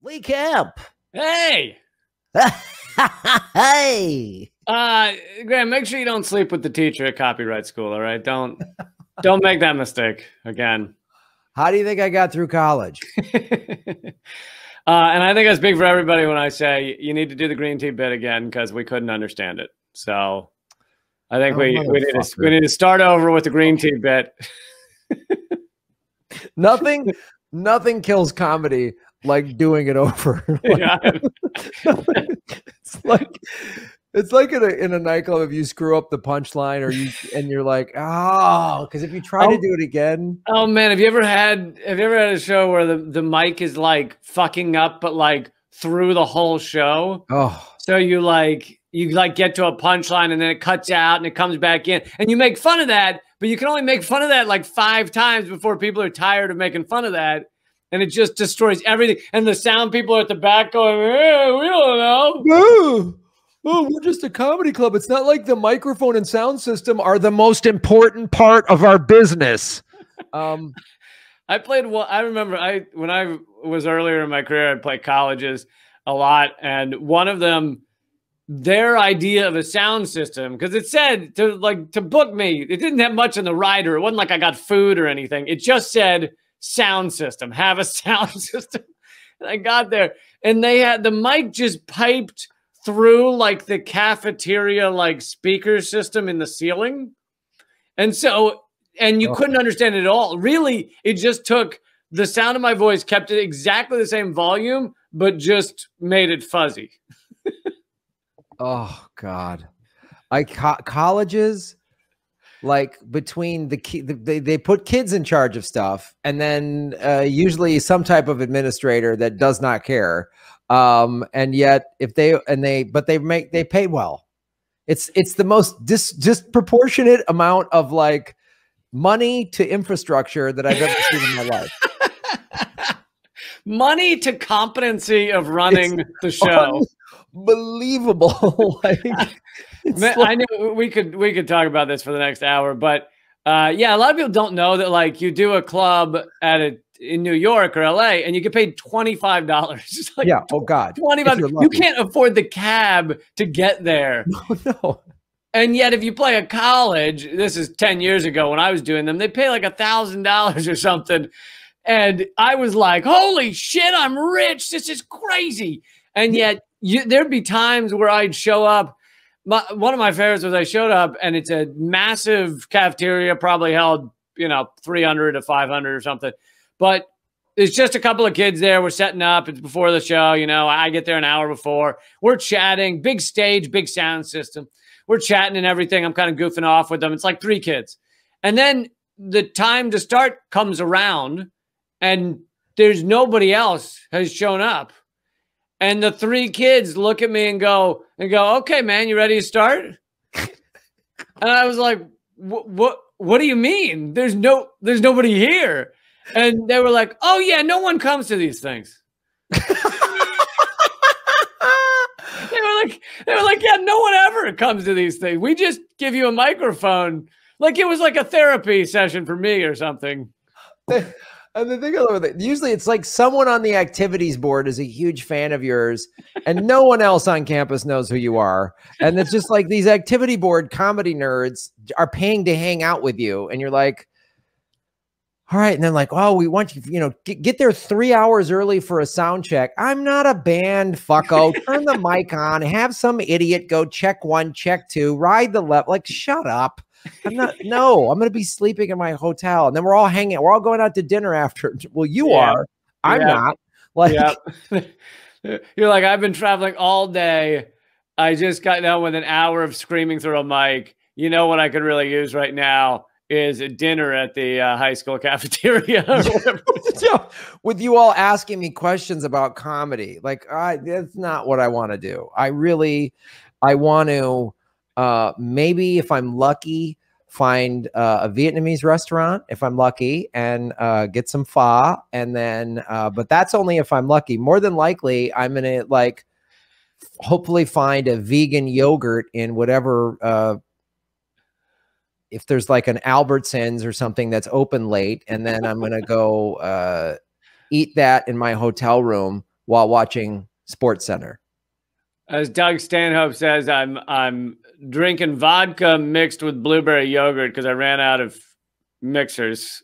Lee Camp. Hey. Hey. Graham, make sure you don't sleep with the teacher at copyright school, all right? Don't make that mistake again. How do you think I got through college? And I think I speak for everybody when I say you need to do the green tea bit again because we couldn't understand it. So I think we need to start over with the green tea bit. Nothing kills comedy like doing it over. It's like in a nightclub if you screw up the punchline and you're like, oh, because if you try to do it again. Oh man, have you ever had a show where the mic is like fucking up, but like through the whole show? Oh, so you get to a punchline and then it cuts out and it comes back in and you make fun of that, but you can only make fun of that like 5 times before people are tired of making fun of that. And it just destroys everything. And the sound people are at the back going, we don't know. Oh, we're just a comedy club. It's not like the microphone and sound system are the most important part of our business. I remember when I was earlier in my career, I'd play colleges a lot. And one of them, their idea of a sound system, because it said to book me, it didn't have much in the rider. It wasn't like I got food or anything. It just said sound system, have a sound system. And I got there and they had the mic just piped through like the cafeteria like speaker system in the ceiling. And you couldn't understand it at all. Really, it just took the sound of my voice, kept it exactly the same volume, but just made it fuzzy. Oh God. Colleges, like between they put kids in charge of stuff and then usually some type of administrator that does not care. And yet if they pay well. It's the most disproportionate amount of like money to infrastructure that I've ever seen in my life. Money to competency of running the show. Unbelievable. I know we could talk about this for the next hour, but yeah, a lot of people don't know that like you do a club in New York or LA and you get paid $25. Like, yeah. Oh God. $25. You can't afford the cab to get there. No. And yet if you play a college, this is 10 years ago when I was doing them, they pay like $1,000 or something. And I was like, holy shit, I'm rich. This is crazy. And yet there'd be times where I'd show up. One of my favorites was I showed up and it's a massive cafeteria, probably held, 300 to 500 or something. But there's just a couple of kids there. We're setting up. It's before the show. I get there an hour before. We're chatting. Big stage, big sound system. We're chatting and everything. I'm kind of goofing off with them. It's like 3 kids. And then the time to start comes around and there's nobody else has shown up. And the 3 kids look at me and go, okay, man, you ready to start? And I was like, what do you mean? There's nobody here. And they were like, oh yeah, no one comes to these things. They were like, yeah, no one ever comes to these things. We just give you a microphone. Like it was like a therapy session for me or something. And the thing about it, usually it's like someone on the activities board is a huge fan of yours and no one else on campus knows who you are. And it's just like these activity board comedy nerds are paying to hang out with you. And you're like, all right. And then like, oh, we want you, get there 3 hours early for a sound check. I'm not a band, fucko. Turn the mic on, have some idiot go check 1, check 2, ride the left. Like, shut up. I'm going to be sleeping in my hotel. And then we're all hanging. We're all going out to dinner after. Well, you are. I'm not. Like, you're like, I've been traveling all day. I just got done with an hour of screaming through a mic. You know what I could really use right now is a dinner at the high school cafeteria or whatever. With you all asking me questions about comedy. Like, that's not what I want to do. I want to maybe if I'm lucky, find a Vietnamese restaurant if I'm lucky and get some pho. And then, but that's only if I'm lucky. More than likely, I'm going to like hopefully find a vegan yogurt in whatever, if there's like an Albertsons or something that's open late, and then I'm going to go eat that in my hotel room while watching Sports Center. As Doug Stanhope says, I'm drinking vodka mixed with blueberry yogurt because I ran out of mixers.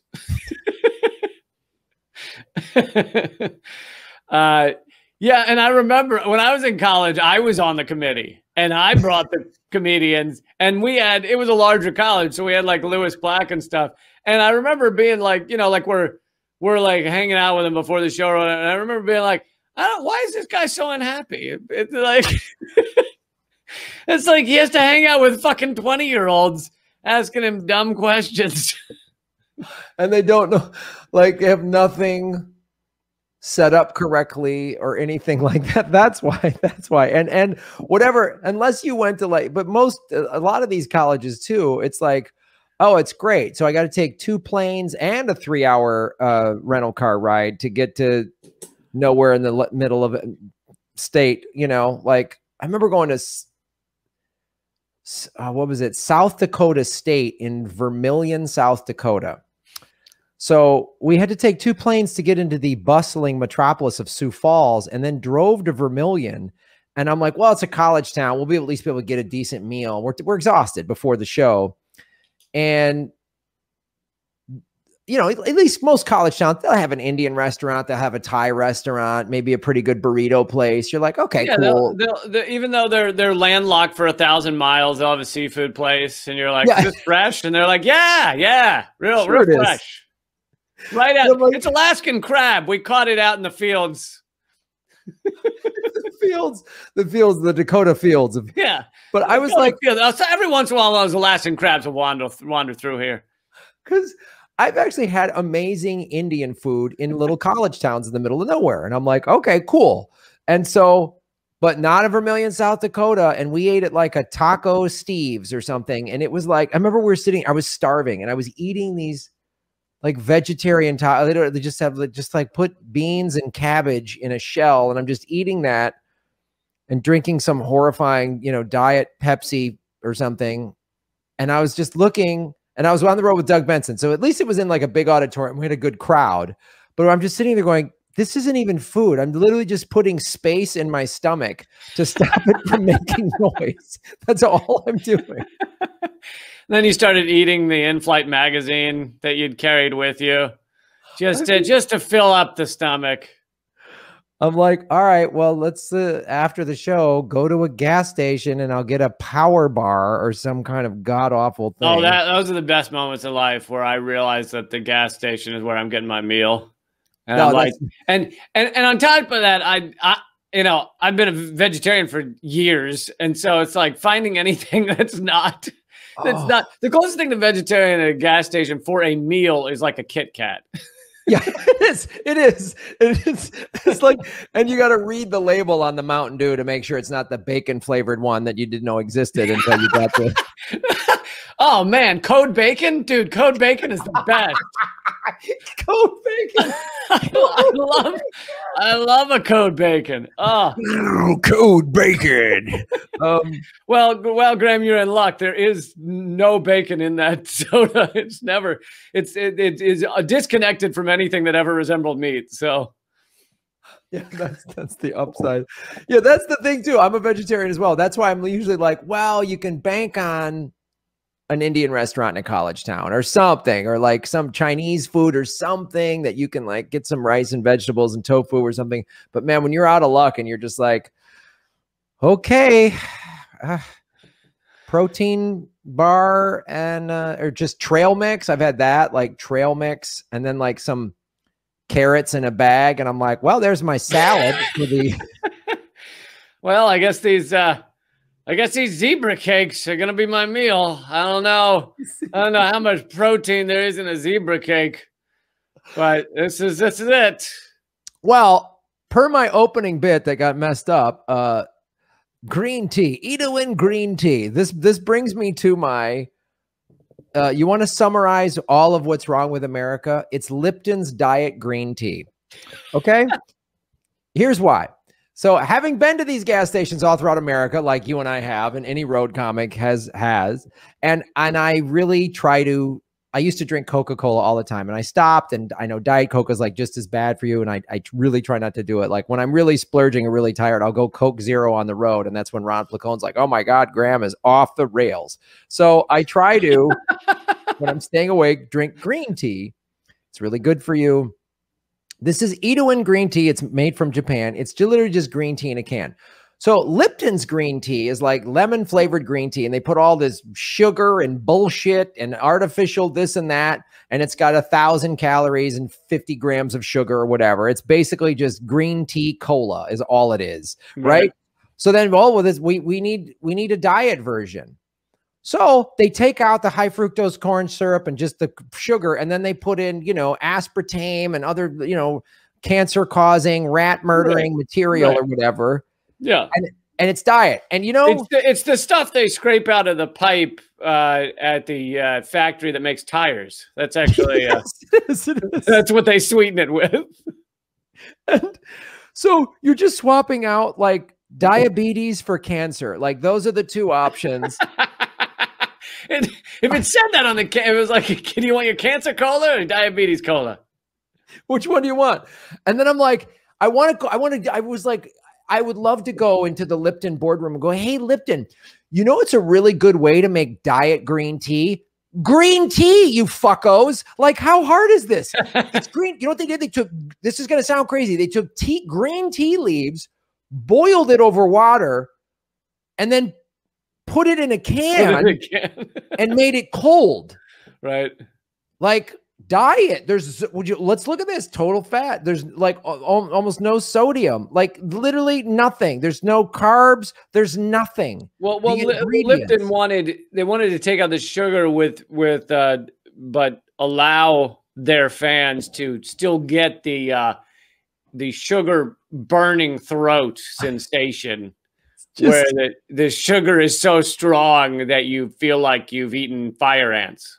Yeah, and I remember when I was in college, I was on the committee, and I brought the comedians, and it was a larger college, so we had like Louis Black and stuff. And I remember being like, like we're like hanging out with him before the show, and I remember being like, why is this guy so unhappy? It's like, it's like he has to hang out with fucking 20-year-olds asking him dumb questions. And they don't know, like, have nothing set up correctly or anything like that. That's why. And whatever, unless you went to like, but a lot of these colleges too, it's like, oh, it's great. So I got to take 2 planes and a 3-hour rental car ride to get to nowhere in the middle of state. Like I remember going to what was it? South Dakota State in Vermillion, South Dakota. So we had to take 2 planes to get into the bustling metropolis of Sioux Falls, and then drove to Vermillion. And I'm like, well, it's a college town. We'll at least be able to get a decent meal. We're exhausted before the show. And, at least most college towns, they'll have an Indian restaurant. They'll have a Thai restaurant, maybe a pretty good burrito place. You're like, okay, yeah, cool. Even though they're landlocked for 1,000 miles, they'll have a seafood place. And you're like, yeah. Is this fresh? And they're like, yeah, real fresh. Right out. Like, it's Alaskan crab. We caught it out in the fields. the Dakota fields. Yeah. But I was like, every once in a while, those Alaskan crabs will wander through here. Because I've actually had amazing Indian food in little college towns in the middle of nowhere. And I'm like, okay, cool. And so, but not in Vermillion, South Dakota. And we ate at like a Taco Steve's or something. And it was like, I remember I was starving and I was eating these like vegetarian tacos. They just have like put beans and cabbage in a shell, and I'm just eating that and drinking some horrifying, diet Pepsi or something. And I was just looking, and I was on the road with Doug Benson. So at least it was in like a big auditorium. We had a good crowd, but I'm just sitting there going, this isn't even food. I'm literally just putting space in my stomach to stop it from making noise. That's all I'm doing. Then you started eating the in-flight magazine that you'd carried with you just to fill up the stomach. I'm like, all right, well, let's, after the show, go to a gas station and I'll get a power bar or some kind of god-awful thing. Oh, those are the best moments in life where I realized that the gas station is where I'm getting my meal. And I'm like, and on top of that, I've been a vegetarian for years. And so it's like finding anything that's not the closest thing to vegetarian at a gas station for a meal is like a Kit Kat. Yeah, it is. It's like, and you got to read the label on the Mountain Dew to make sure it's not the bacon flavored one that you didn't know existed until you got to. Oh man, Code Bacon, dude! Code Bacon is the best. Code Bacon. I love a Code Bacon. Oh, Code Bacon. Well, Graham, you're in luck. There is no bacon in that soda. It is disconnected from anything that ever resembled meat. So. Yeah, that's the upside. Yeah, that's the thing too. I'm a vegetarian as well. That's why I'm usually like, well, you can bank on an Indian restaurant in a college town or something, or like some Chinese food or something that you can like get some rice and vegetables and tofu or something. But man, when you're out of luck and you're just like, okay, protein bar and or just trail mix. I've had that, like trail mix, and then like some carrots in a bag, and I'm like, well, there's my salad for the. Well, I guess these zebra cakes are gonna be my meal. I don't know how much protein there is in a zebra cake, but this is it. Well, per my opening bit that got messed up, green tea, Edwin green tea. This brings me to my. You want to summarize all of what's wrong with America? It's Lipton's Diet Green Tea. Okay, here's why. So having been to these gas stations all throughout America, like you and I have, and any road comic has, and I really try to I used to drink Coca-Cola all the time, and I stopped, and I know Diet Coke is like just as bad for you. And I really try not to do it. Like when I'm really splurging or really tired, I'll go Coke Zero on the road. And that's when Ron Placone's like, oh my God, Graham is off the rails. So I try to, when I'm staying awake, drink green tea. It's really good for you. This is Itoin green tea. It's made from Japan. It's literally just green tea in a can. So Lipton's green tea is like lemon flavored green tea, and they put all this sugar and bullshit and artificial this and that, and it's got 1,000 calories and 50 grams of sugar or whatever. It's basically just green tea cola is all it is, right? So then, well, with this, we need a diet version. So they take out the high fructose corn syrup and just the sugar, and then they put in, you know, aspartame and other, you know, cancer causing, rat murdering material or whatever. Yeah. And it's diet. And, you know, it's the stuff they scrape out of the pipe at the factory that makes tires. That's actually, yes, it is. That's what they sweeten it with. And so you're just swapping out like diabetes for cancer. Like those are the two options. And if it said that on the can, it was like, do you want your cancer cola or diabetes cola? Which one do you want? And then I'm like, I was like, I would love to go into the Lipton boardroom and go, hey, Lipton, you know, it's a really good way to make diet green tea. Green tea, you fuckos. Like, how hard is this? It's green. You know what they did? They took, this is going to sound crazy. They took green tea leaves, boiled it over water, and then put it in a can and made it cold. Right. Like, diet, let's look at this. Total fat, there's like almost no sodium, like literally nothing. There's no carbs, there's nothing. Well, Lipton wanted to take out the sugar but allow their fans to still get the sugar burning throat sensation, where the sugar is so strong that you feel like you've eaten fire ants.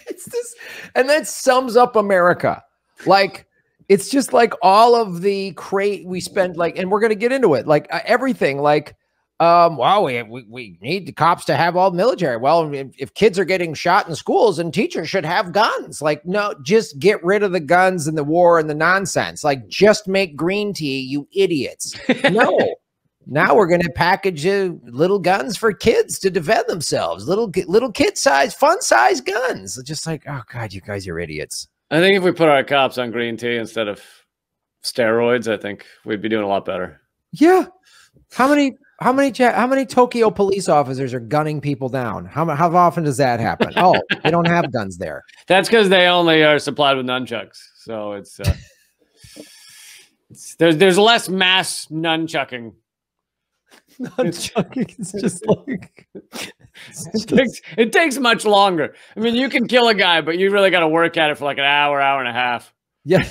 It's this, and that sums up America. Like, it's just like all of the crate we spend, like, and we're going to get into it, like everything, like, well, we need the cops to have all the military. Well, if kids are getting shot in schools, and teachers should have guns. Like, no, just get rid of the guns and the war and the nonsense. Like, just make green tea, you idiots. No. Now we're going to package little guns for kids to defend themselves. Little kid size, fun size guns. It's just like, oh God, you guys are idiots. I think if we put our cops on green tea instead of steroids, I think we'd be doing a lot better. Yeah. How many Tokyo police officers are gunning people down? How often does that happen? Oh, they don't have guns there. That's because they only are supplied with nunchucks. So it's there's less mass nunchucking. It's just like it takes much longer. I mean, you can kill a guy, but you really got to work at it for like an hour and a half. Yeah.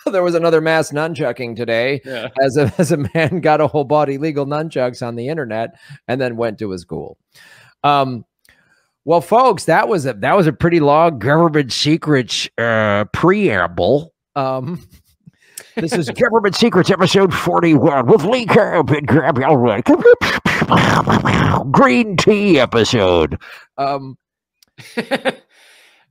There was another mass nunchucking today, as a man got a whole body legal nunchucks on the internet and then went to a school. Well, folks, that was a pretty long government secrets preamble. This is Government Secrets episode 41 with Lee Carp and Graham Elwood. Green tea episode.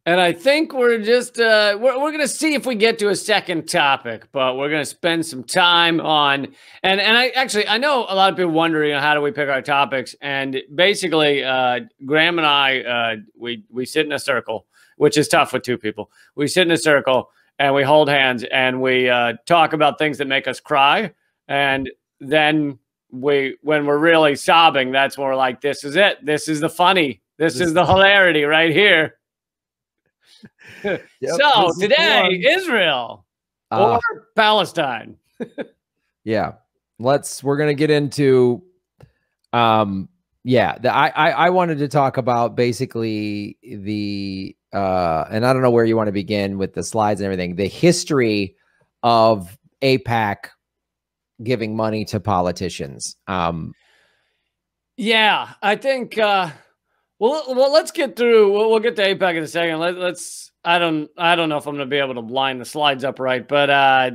And I think we're just we're going to see if we get to a second topic, but we're going to spend some time on and I know a lot of people wondering how do we pick our topics, and basically Graham and I we sit in a circle, which is tough with two people. We sit in a circle and we hold hands and we talk about things that make us cry, and then when we're really sobbing, that's when we're like, this is it. This is the funny. This is the hilarity right here. Yep, so today, Israel or Palestine. Yeah, we're gonna get into I wanted to talk about basically the and I don't know where you want to begin with the slides and everything, the history of AIPAC giving money to politicians. Yeah, I think well, let's get through. We'll get to AIPAC in a second. Let's. I don't know if I'm going to be able to line the slides up right, but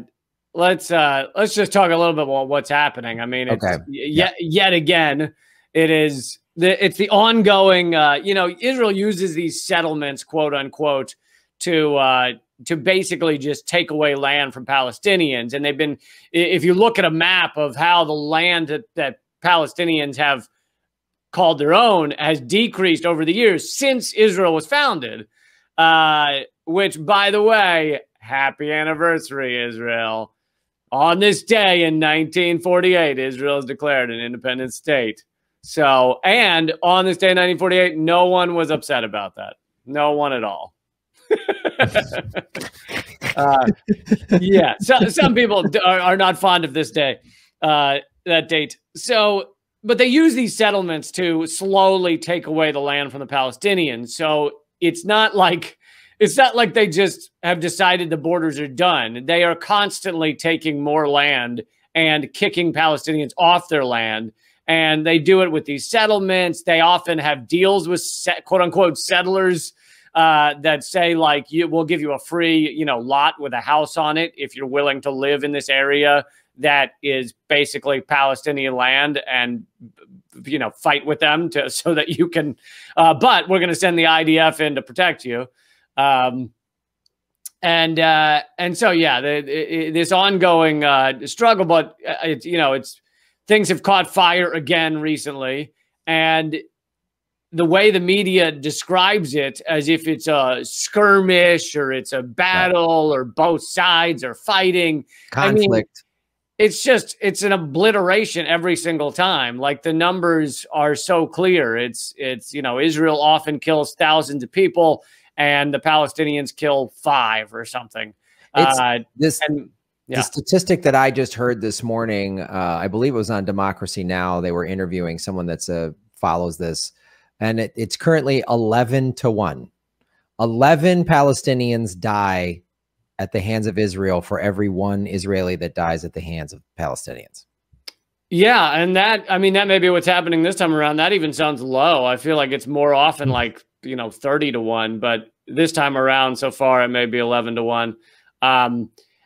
let's just talk a little bit about what's happening. I mean, it's yet again, it is it's the ongoing, you know, Israel uses these settlements, quote unquote, to basically just take away land from Palestinians. And they've been, if you look at a map of how the land that Palestinians have called their own has decreased over the years since Israel was founded, which, by the way, happy anniversary, Israel. On this day in 1948, Israel is declared an independent state. So, and on this day in 1948, no one was upset about that. No one at all. Yeah, so some people are not fond of this day, that date. So, but they use these settlements to slowly take away the land from the Palestinians. So it's not like they just have decided the borders are done. They are constantly taking more land and kicking Palestinians off their land. And they do it with these settlements. They often have deals with quote unquote settlers that say, like, we'll give you a free, you know, lot with a house on it if you're willing to live in this area that is basically Palestinian land, and, you know, fight with them so that you can, but we're going to send the IDF in to protect you. And so, yeah, this ongoing struggle, but things have caught fire again recently. And the way the media describes it, as if it's a skirmish or it's a battle or both sides are fighting. Conflict. I mean, it's an obliteration every single time. Like, the numbers are so clear. It's, you know, Israel often kills thousands of people and the Palestinians kill 5 or something. The statistic that I just heard this morning, I believe it was on Democracy Now! They were interviewing someone that's follows this, and it's currently 11-1. 11 Palestinians die at the hands of Israel for every 1 Israeli that dies at the hands of Palestinians. Yeah, and that may be what's happening this time around. That even sounds low. I feel like it's more often like, you know, 30-1, but this time around so far it may be 11-1.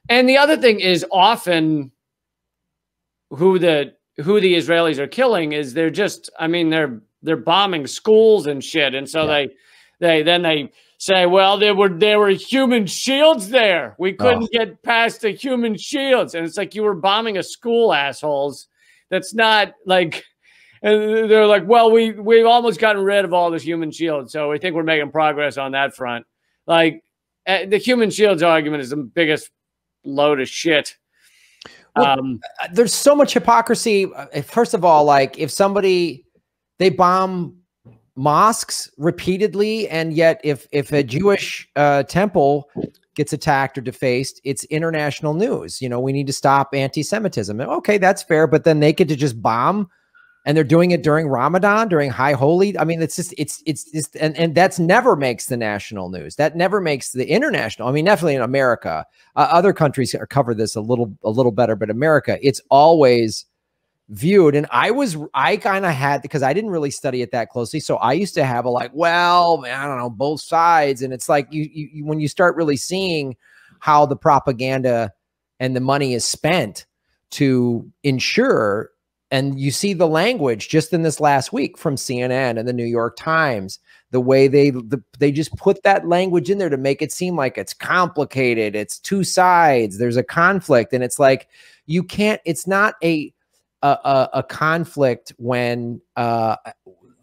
And the other thing is, often who the Israelis are killing is they're bombing schools and shit, and so they say, well, there were human shields there. We couldn't get past the human shields, and it's like, you were bombing a school, assholes. That's not like. And they're like, well, we've almost gotten rid of all this human shield, so we think we're making progress on that front. Like, the human shields argument is the biggest load of shit. Well, there's so much hypocrisy. First of all, like, if they bomb mosques repeatedly, and yet if a Jewish temple gets attacked or defaced, it's international news. You know, we need to stop anti-Semitism. Okay, that's fair, but then they get to just bomb. And they're doing it during Ramadan, during High Holy. I mean, it's just, and that's never makes the national news. That never makes the international. I mean, definitely in America, other countries cover this a little better, but America, it's always viewed. And I kind of had, because I didn't really study it that closely. So I used to have well, I don't know, both sides. And it's like, you when you start really seeing how the propaganda and the money is spent to ensure. And you see the language just in this last week from CNN and the New York Times, the way they just put that language in there to make it seem like it's complicated. It's 2 sides. There's a conflict. And it's like, you can't, it's not a conflict when an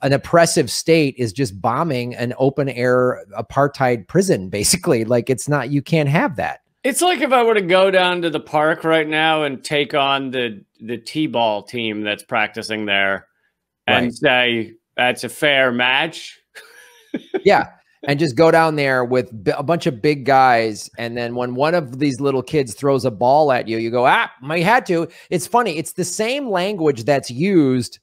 oppressive state is just bombing an open air apartheid prison, basically. Like, it's not, you can't have that. It's like if I were to go down to the park right now and take on the T-ball team that's practicing there and say, that's a fair match. Yeah. And just go down there with a bunch of big guys. And then when one of these little kids throws a ball at you, you go, I had to. It's funny. It's the same language that's used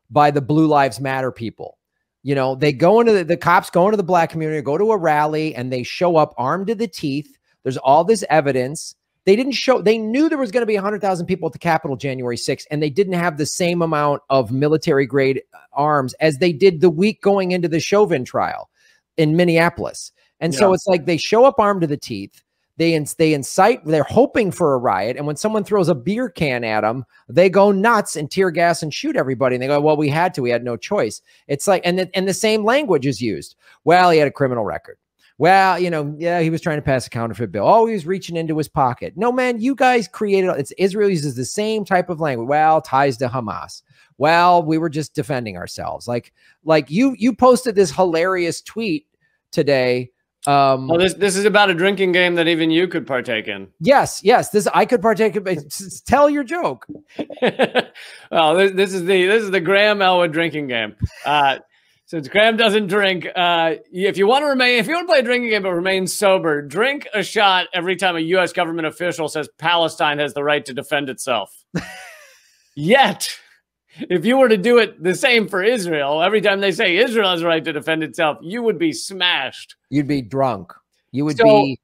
by the Blue Lives Matter people. You know, they go into the cops go into the black community, go to a rally, and they show up armed to the teeth. There's all this evidence. They knew there was going to be 100,000 people at the Capitol January 6th, and they didn't have the same amount of military grade arms as they did the week going into the Chauvin trial in Minneapolis. And so it's like, they show up armed to the teeth. They incite, they're hoping for a riot. And when someone throws a beer can at them, they go nuts and tear gas and shoot everybody. And they go, well, we had no choice. It's like, and the same language is used. Well, he had a criminal record. Well, you know, yeah, he was trying to pass a counterfeit bill. Oh, he was reaching into his pocket. No, man, you guys created, Israel uses the same type of language. Well, ties to Hamas. Well, we were just defending ourselves. Like you posted this hilarious tweet today. Well, this is about a drinking game that even you could partake in. Yes. I could partake in. Tell your joke. Well, this is the Graham Elwood drinking game. Since Graham doesn't drink, if you want to play a drinking game but remain sober, drink a shot every time a U.S. government official says Palestine has the right to defend itself. Yet, if you were to do it the same for Israel, every time they say Israel has the right to defend itself, you would be smashed. You'd be drunk. You would be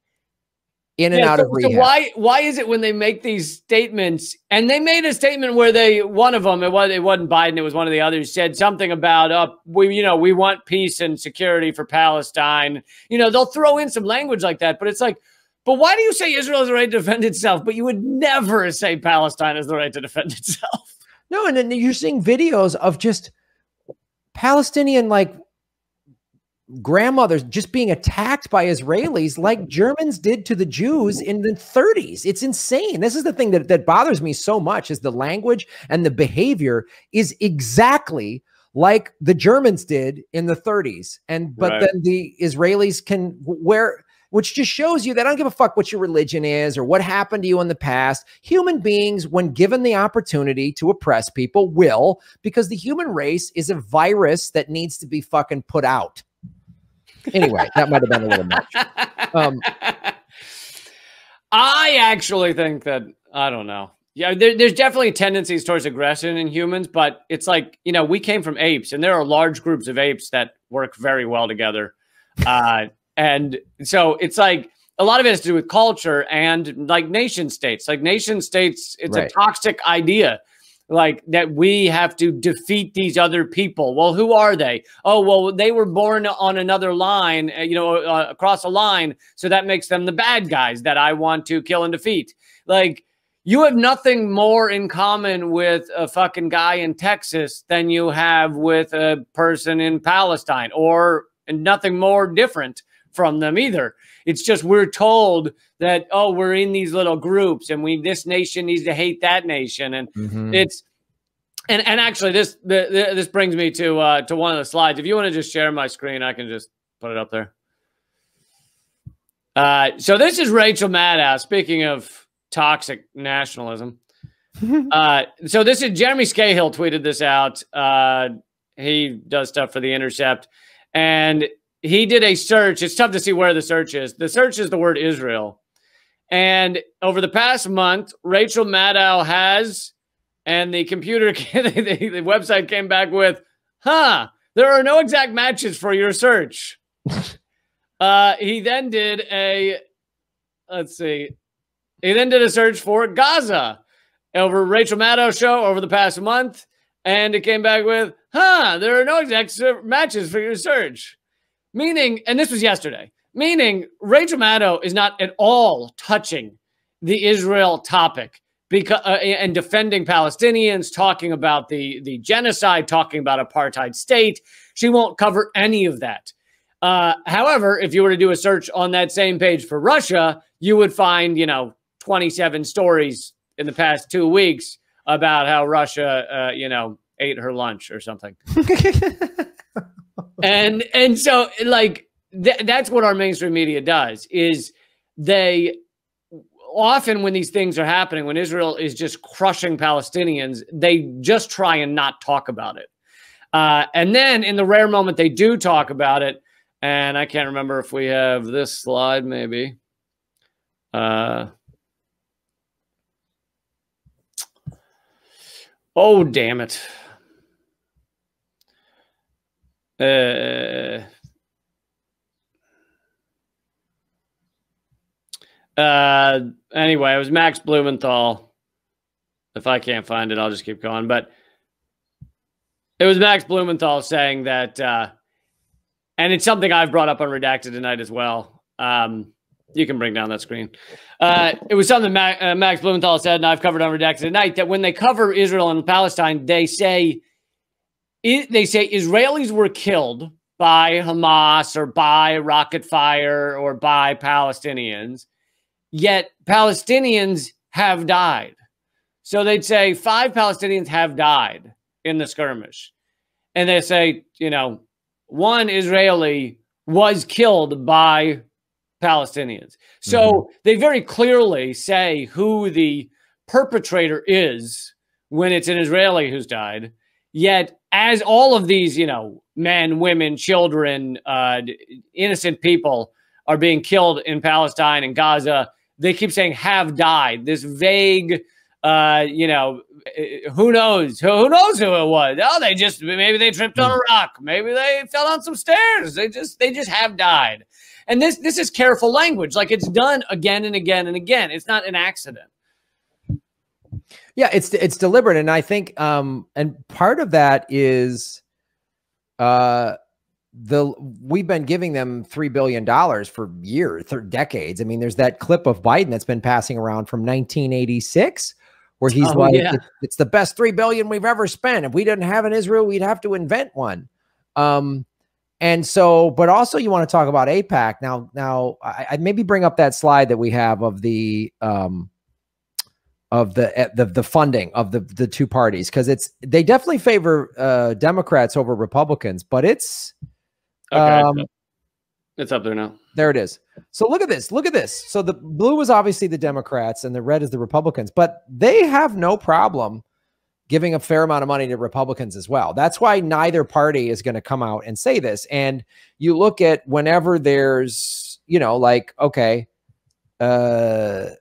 in and out of rehab. So why is it when they make these statements, and they made a statement where one of them, it wasn't Biden, it was one of the others, said something about, we want peace and security for Palestine. You know, they'll throw in some language like that, but it's like, but why do you say Israel has the right to defend itself, but you would never say Palestine has the right to defend itself? No, and then you're seeing videos of just Palestinian, like, grandmothers just being attacked by Israelis like Germans did to the Jews in the 30s. It's insane. This is the thing that bothers me so much, is the language and the behavior is exactly like the Germans did in the 30s. But then the Israelis which just shows you that I don't give a fuck what your religion is or what happened to you in the past. Human beings, when given the opportunity to oppress people, will, because the human race is a virus that needs to be fucking put out. Anyway, that might have been a little much. I actually think that, I don't know. Yeah, there's definitely tendencies towards aggression in humans, but it's like, you know, we came from apes, and there are large groups of apes that work very well together. And so it's like a lot of it has to do with culture and like nation states. Like nation states, it's a toxic idea. Like that we have to defeat these other people. Well, who are they? Oh, well, they were born on another line, across a line. So that makes them the bad guys that I want to kill and defeat. Like, you have nothing more in common with a fucking guy in Texas than you have with a person in Palestine, and nothing more different from them either. It's just we're told that, oh, we're in these little groups and this nation needs to hate that nation. And it's, and actually this brings me to one of the slides. If you want to just share my screen, I can just put it up there. So this is Rachel Maddow, speaking of toxic nationalism. So this is Jeremy Scahill tweeted this out. He does stuff for The Intercept, and he did a search. It's tough to see where the search is. The search is the word Israel. And over the past month, Rachel Maddow has, and the computer, the website came back with, there are no exact matches for your search. He then did a search for Gaza over Rachel Maddow show over the past month. And it came back with, there are no exact matches for your search. Meaning, and this was yesterday, meaning Rachel Maddow is not at all touching the Israel topic because and defending Palestinians, talking about the genocide, talking about apartheid state. She won't cover any of that. However, if you were to do a search on that same page for Russia, you would find, 27 stories in the past 2 weeks about how Russia, ate her lunch or something. And so, like, that's what our mainstream media does, is they often, when these things are happening, when Israel is just crushing Palestinians, they just try and not talk about it. And then in the rare moment they do talk about it, and I can't remember if we have this slide, maybe. Oh, damn it. Anyway, it was Max Blumenthal. If I can't find it, I'll just keep going. But it was Max Blumenthal saying that, and it's something I've brought up on Redacted tonight as well. You can bring down that screen. It was something Max Blumenthal said, and I've covered on Redacted tonight, that when they cover Israel and Palestine, they say Israelis were killed by Hamas or by rocket fire or by Palestinians, yet Palestinians have died. So they'd say 5 Palestinians have died in the skirmish. And they say, you know, 1 Israeli was killed by Palestinians. So they very clearly say who the perpetrator is when it's an Israeli who's died. Yet, as all of these, you know, men, women, children, innocent people are being killed in Palestine and Gaza, they keep saying have died. This vague, you know, who knows? Who knows who it was? Oh, maybe they tripped on a rock. Maybe they fell down some stairs. They just have died. And this is careful language. Like, it's done again and again and again. It's not an accident. Yeah, it's deliberate. And I think, and part of that is, we've been giving them $3 billion for years, decades. I mean, there's that clip of Biden that's been passing around from 1986, where he's it's the best $3 billion we've ever spent. If we didn't have an Israel, we'd have to invent one. And so, but also you want to talk about AIPAC. Now I maybe bring up that slide that we have of the funding of the 2 parties, because they definitely favor Democrats over Republicans, but it's okay. It's up there now. There it is. So look at this. Look at this. So the blue is obviously the Democrats and the red is the Republicans, but they have no problem giving a fair amount of money to Republicans as well. That's why neither party is going to come out and say this. And you look at whenever there's, you know, like, okay, you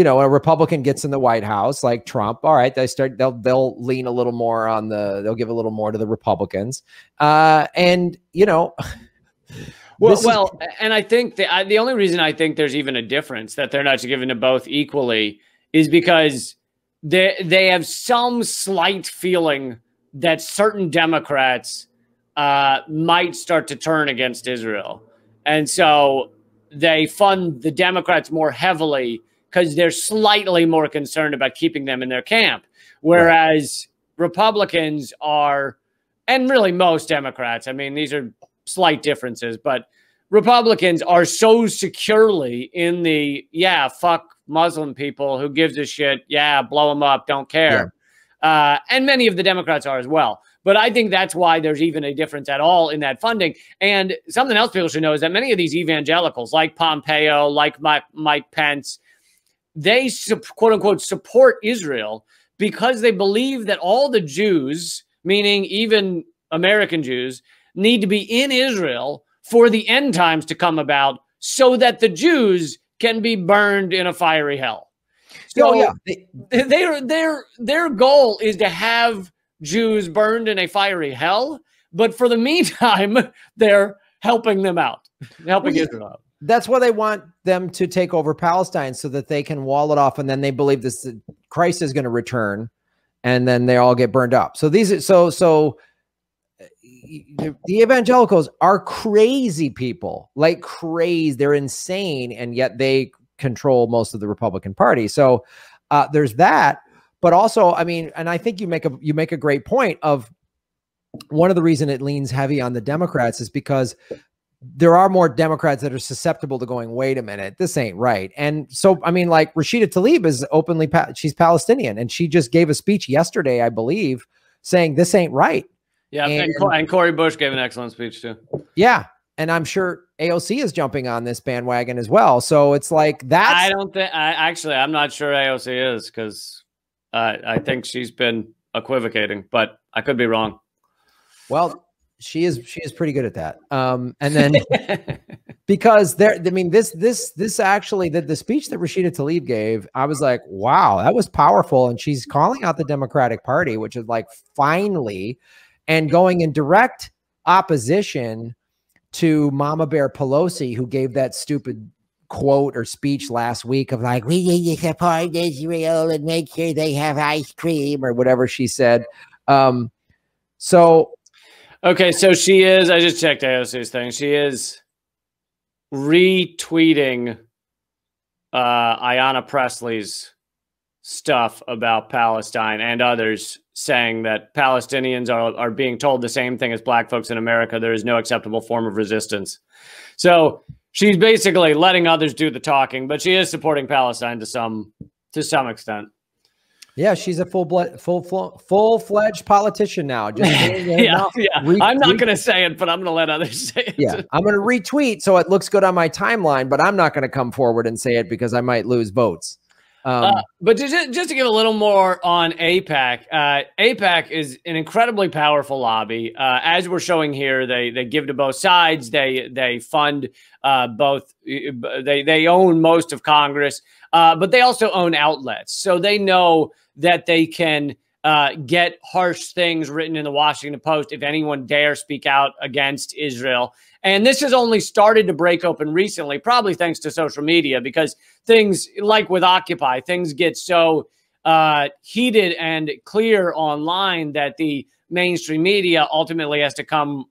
know, a Republican gets in the White House, like Trump. All right, they'll lean a little more on they'll give a little more to the Republicans. And, you know, well, and I think the only reason I think there's even a difference that they're not giving to both equally is because they have some slight feeling that certain Democrats might start to turn against Israel. And so they fund the Democrats more heavily because they're slightly more concerned about keeping them in their camp. Whereas Republicans are, and really most Democrats, I mean, these are slight differences, but Republicans are so securely in the, fuck Muslim people, who gives a shit, blow them up, don't care. And many of the Democrats are as well. But I think that's why there's even a difference at all in that funding. And something else people should know is that many of these evangelicals, like Pompeo, like Mike Pence, they, quote unquote, support Israel because they believe that all the Jews, meaning even American Jews, need to be in Israel for the end times to come about so that the Jews can be burned in a fiery hell. So their goal is to have Jews burned in a fiery hell, but for the meantime, they're helping them out, helping Israel out. That's why they want them to take over Palestine so that they can wall it off, and then they believe this Christ is going to return, and then they all get burned up. So these the evangelicals are crazy people, like crazy. They're insane, and yet they control most of the Republican Party. So there's that. But also, I mean, and I think you make a great point of one of the reason it leans heavy on the Democrats is because there are more Democrats that are susceptible to going, wait a minute, this ain't right. And so, I mean, like Rashida Tlaib is openly, she's Palestinian, and she just gave a speech yesterday, I believe, saying this ain't right. Yeah, and Cori Bush gave an excellent speech too. Yeah, and I'm sure AOC is jumping on this bandwagon as well. So it's like that. I don't think. I'm not sure AOC is, because I think she's been equivocating, but I could be wrong. Well, she is pretty good at that. And then because I mean, this actually, the speech that Rashida Tlaib gave, I was like, wow, that was powerful. And she's calling out the Democratic Party, which is like finally, and going in direct opposition to Mama Bear Pelosi, who gave that stupid quote or speech last week of like, we need to support Israel and make sure they have ice cream, or whatever she said. So okay, so she is, I just checked AOC's thing. She is retweeting Ayanna Presley's stuff about Palestine and others, saying that Palestinians are being told the same thing as black folks in America. There is no acceptable form of resistance. So she's basically letting others do the talking, but she is supporting Palestine to some extent. Yeah, she's a full-fledged politician now. Just yeah. I'm not going to say it, but I'm going to let others say it. Yeah, I'm going to retweet so it looks good on my timeline, but I'm not going to come forward and say it because I might lose votes. But just to give a little more on AIPAC, AIPAC is an incredibly powerful lobby. As we're showing here, they give to both sides. They fund both. They own most of Congress, but they also own outlets. So they know that they can get harsh things written in the Washington Post if anyone dare speak out against Israel. And this has only started to break open recently, probably thanks to social media, because things like with Occupy, things get so heated and clear online that the mainstream media ultimately has to come,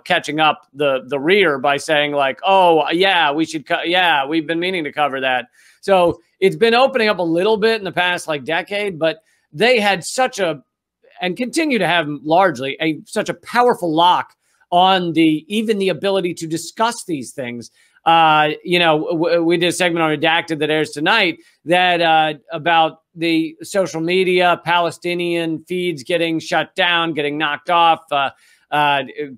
catching up the rear by saying like, oh, yeah, we should. Yeah, we've been meaning to cover that. So it's been opening up a little bit in the past decade, but they had and continue to have largely such a powerful lock on even the ability to discuss these things. We did a segment on Redacted that airs tonight that about the social media, Palestinian feeds getting shut down, getting knocked off,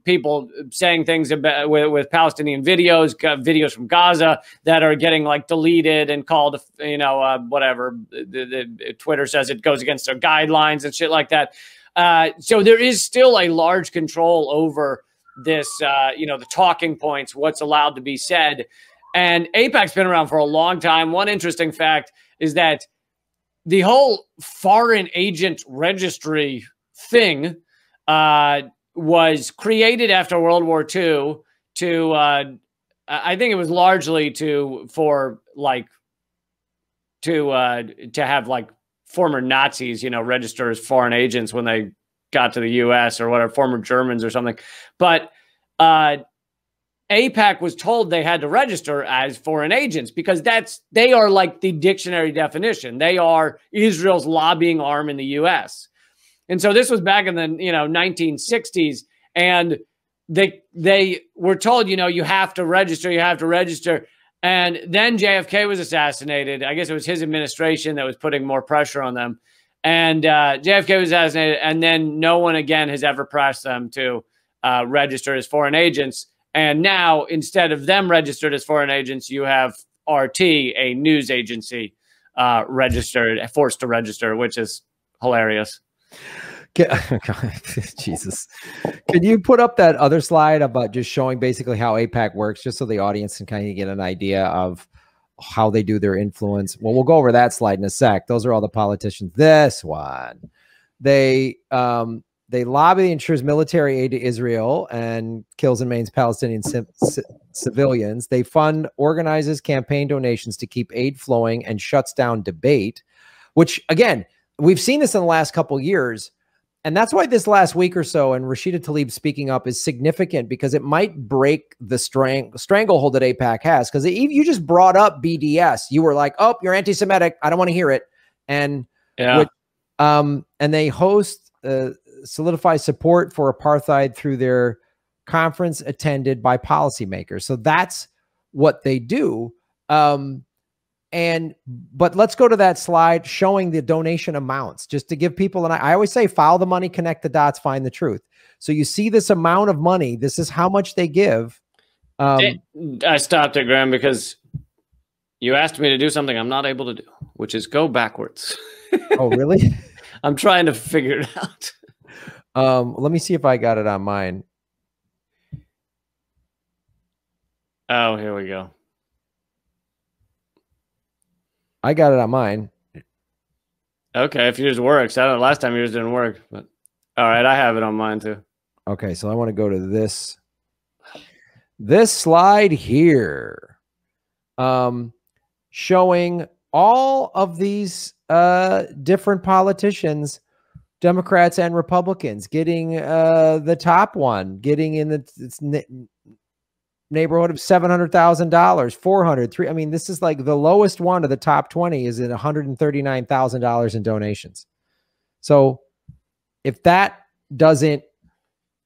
people saying things about with Palestinian videos from Gaza that are getting deleted and called, whatever. The Twitter says it goes against their guidelines and shit like that. So there is still a large control over this, the talking points, what's allowed to be said. And AIPAC's been around for a long time. One interesting fact is that the whole foreign agent registry thing was created after World War II to, I think it was largely to have former Nazis, register as foreign agents when they got to the U.S. or whatever, former Germans or something. But AIPAC was told they had to register as foreign agents because they are the dictionary definition. They are Israel's lobbying arm in the U.S. And so this was back in the 1960s, and they were told, you have to register, And then JFK was assassinated. I guess it was his administration that was putting more pressure on them. And JFK was assassinated, and then no one again has ever pressed them to register as foreign agents. And now, instead of them registered as foreign agents, you have RT, a news agency, forced to register, which is hilarious. Jesus. Can you put up that other slide about just showing basically how AIPAC works, just so the audience can kind of get an idea of how they do their influence? Well, we'll go over that slide in a sec. Those are all the politicians. This one, they lobby ensures military aid to Israel and kills and maims Palestinian civilians. They fund, organizes campaign donations to keep aid flowing, and shuts down debate, which again, we've seen this in the last couple of years. And that's why this last week or so, and Rashida Tlaib speaking up, is significant, because it might break the stranglehold that AIPAC has. Because you just brought up BDS. You were like, oh, you're anti-Semitic. I don't want to hear it. And yeah. And they host solidify support for apartheid through their conference attended by policymakers. So that's what they do. But let's go to that slide showing the donation amounts, just to give people, and I always say, follow the money, connect the dots, find the truth. So you see this amount of money. This is how much they give. I stopped it, Graham, because you asked me to do something I'm not able to do, which is go backwards. Oh, really? I'm trying to figure it out. Let me see if I got it on mine. Oh, here we go. I got it on mine. Okay, if yours works. I don't know. Last time yours didn't work, but all right, I have it on mine too. Okay, so I want to go to this slide here, showing all of these different politicians, Democrats and Republicans, getting the top one, getting in neighborhood of $700,000, 400, 3. I mean, this is like the lowest one of the top 20 is at $139,000 in donations. So if that doesn't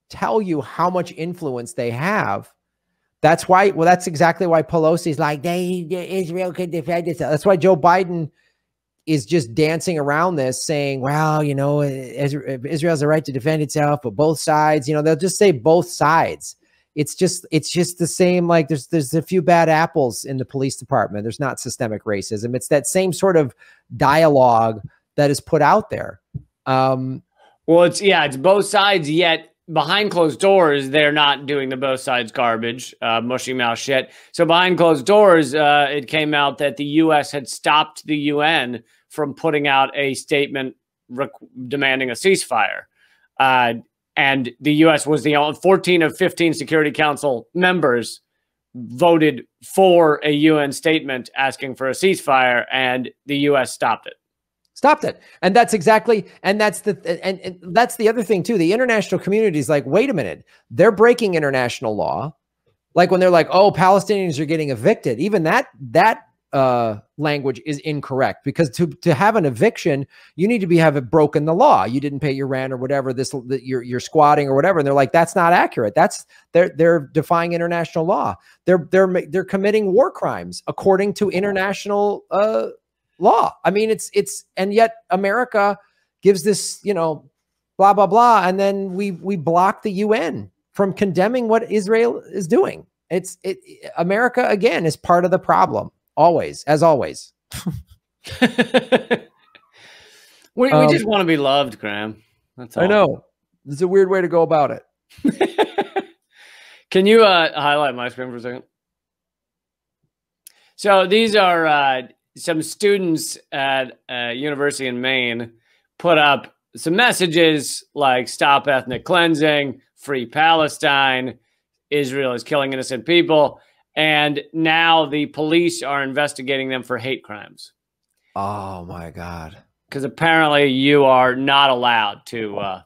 tell you how much influence they have, that's why, well, that's exactly why Pelosi's like, Israel could defend itself. That's why Joe Biden is just dancing around this saying, well, you know, Israel has the right to defend itself, but both sides, you know, they'll just say both sides. It's just the same. Like there's a few bad apples in the police department. There's not systemic racism. It's that same sort of dialogue that is put out there. Well, it's both sides, yet behind closed doors, they're not doing the both sides garbage, mushy mouth shit. So behind closed doors, it came out that the U.S. had stopped the UN from putting out a statement demanding a ceasefire. And the U.S. was the only 14 of 15 Security Council members voted for a UN statement asking for a ceasefire, and the U.S. stopped it. Stopped it. And that's exactly, and that's the other thing too. The international community is like, wait a minute, they're breaking international law. Like when they're like, oh, Palestinians are getting evicted. Even that language is incorrect, because to have an eviction, you need to have broken the law. You didn't pay your rent or whatever, you're squatting or whatever. And they're like, that's not accurate. They're defying international law. They're committing war crimes according to international law. I mean, and yet America gives this, you know, blah, blah, blah. And then we block the UN from condemning what Israel is doing. America, again, is part of the problem. Always, as always. we just want to be loved, Graham. That's all. I know. It's a weird way to go about it. Can you highlight my screen for a second? So these are some students at a university in Maine put up some messages like stop ethnic cleansing, free Palestine, Israel is killing innocent people. And now the police are investigating them for hate crimes. Oh my God. Because apparently you are not allowed to